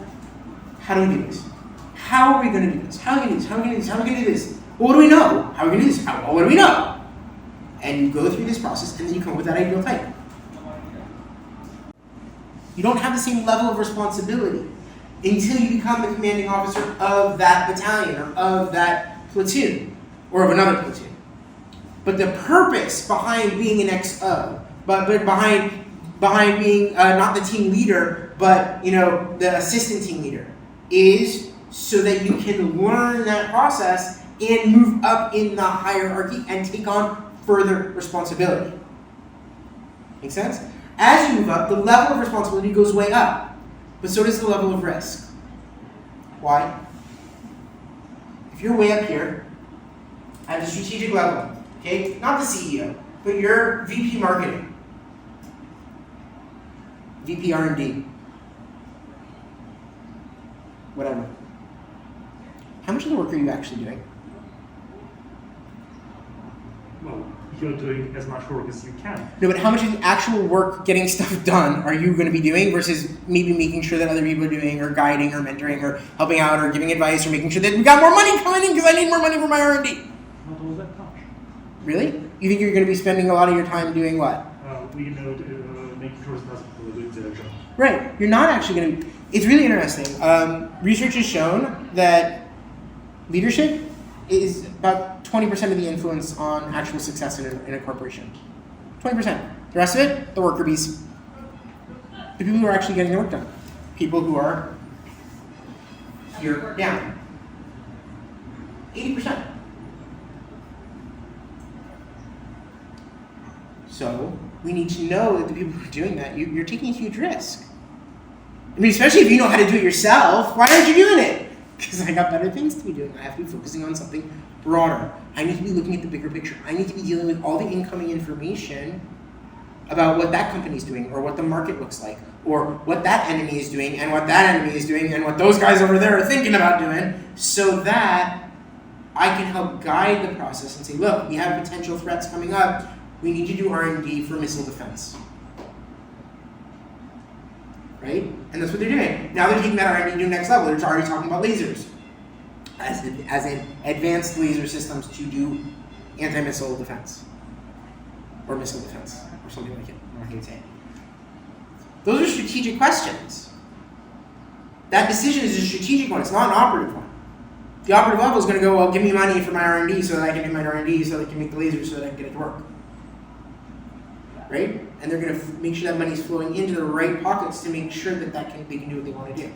[SPEAKER 1] How do we do this? How are we going to do this? How are we going to do this? How are we going to do this? How are we going to do this? Well, what do we know? How are we going to do this? What do we know? And you go through this process, and then you come up with that ideal type. You don't have the same level of responsibility until you become the commanding officer of that battalion or of that platoon or of another platoon. But the purpose behind being an XO, but behind being not the team leader, but the assistant team leader, is so that you can learn that process and move up in the hierarchy and take on further responsibility. Make sense? As you move up, the level of responsibility goes way up, but so does the level of risk. Why? If you're way up here, at the strategic level, okay, not the CEO, but you're VP marketing, VP R&D, whatever. How much of the work are you actually doing?
[SPEAKER 2] Well, you're doing as much work as you can.
[SPEAKER 1] No, but how much of the actual work getting stuff done are you going to be doing versus maybe making sure that other people are doing, or guiding, or mentoring, or helping out, or giving advice, or making sure that we got more money coming in because I need more money for my R&D?
[SPEAKER 2] Not all that much.
[SPEAKER 1] Really? You think you're going to be spending a lot of your time doing what?
[SPEAKER 2] Making sure that people are doing their job.
[SPEAKER 1] Right. You're not actually going to. It's really interesting. Research has shown that leadership is about 20% of the influence on actual success in a corporation. 20%. The rest of it, the worker bees. The people who are actually getting the work done. People who are here down. 80%. So we need to know that the people who are doing that, you're taking a huge risk. I mean, especially if you know how to do it yourself, why aren't you doing it? Because I got better things to be doing. I have to be focusing on something broader. I need to be looking at the bigger picture. I need to be dealing with all the incoming information about what that company is doing, or what the market looks like, or what that enemy is doing, and what that enemy is doing, and what those guys over there are thinking about doing, so that I can help guide the process and say, look, we have potential threats coming up. We need to do R&D for missile defense. Right? And that's what they're doing. Now they're taking that R&D to the next level. They're already talking about lasers as in advanced laser systems to do anti-missile defense. Or missile defense, or something like it. I'm not going to say it. Those are strategic questions. That decision is a strategic one. It's not an operative one. The operative level is going to go, well, give me money for my R&D so that I can do my R&D so that I can make the lasers so that I can get it to work. Right? And they're going to make sure that money is flowing into the right pockets to make sure that they can do what they want to do.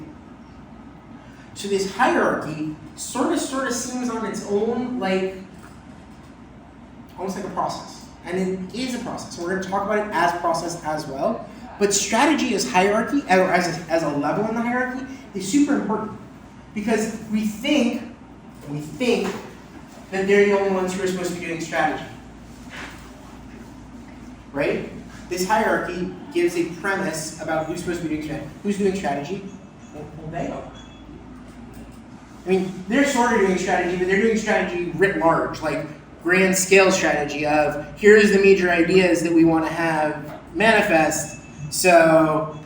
[SPEAKER 1] So this hierarchy sort of seems on its own like almost like a process. And it is a process. So we're going to talk about it as process as well. But strategy as hierarchy, or as a level in the hierarchy, is super important. Because we think that they're the only ones who are supposed to be doing strategy. Right? This hierarchy gives a premise about who's supposed to be doing strategy. Who's doing strategy? Well, they are. I mean, they're sort of doing strategy, but they're doing strategy writ large, like grand scale strategy of here's the major ideas that we want to have manifest. So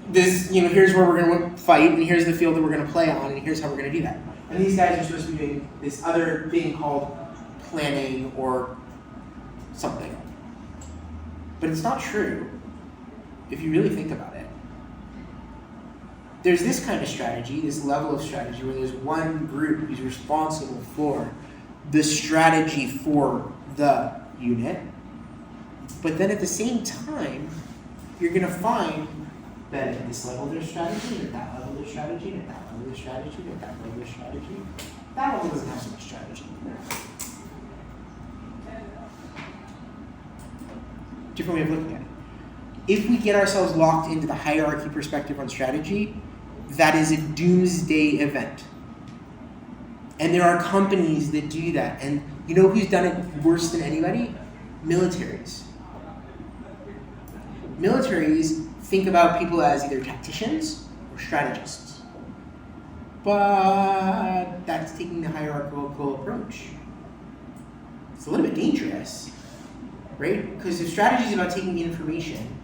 [SPEAKER 1] this, here's where we're going to fight, and here's the field that we're going to play on, and here's how we're going to do that. And these guys are supposed to be doing this other thing called planning or something. But it's not true if you really think about it. There's this kind of strategy, this level of strategy, where there's one group who's responsible for the strategy for the unit. But then at the same time, you're going to find that at this level there's strategy, and at that level there's strategy, and at that level there's strategy, and at that level there's strategy. That level doesn't have so much strategy. Different way of looking at it. If we get ourselves locked into the hierarchy perspective on strategy, that is a doomsday event. And there are companies that do that. And you know who's done it worse than anybody? Militaries. Militaries think about people as either tacticians or strategists. But that's taking the hierarchical approach. It's a little bit dangerous, right? Because if strategy is about taking information,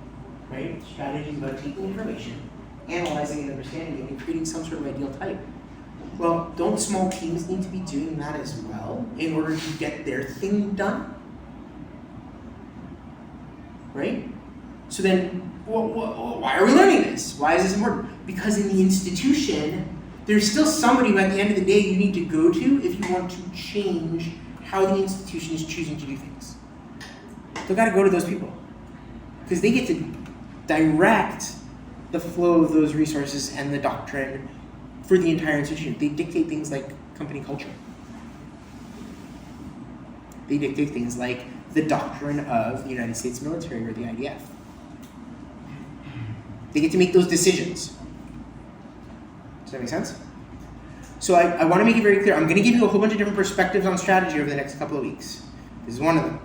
[SPEAKER 1] right? Strategy is about taking information, analyzing and understanding it, and creating some sort of ideal type. Well, don't small teams need to be doing that as well in order to get their thing done? Right? So then, why are we learning this? Why is this important? Because in the institution, there's still somebody who at the end of the day you need to go to if you want to change how the institution is choosing to do things. You've got to go to those people. Because they get to direct the flow of those resources and the doctrine for the entire institution. They dictate things like company culture. They dictate things like the doctrine of the United States military or the IDF. They get to make those decisions. Does that make sense? So I want to make it very clear. I'm going to give you a whole bunch of different perspectives on strategy over the next couple of weeks. This is one of them.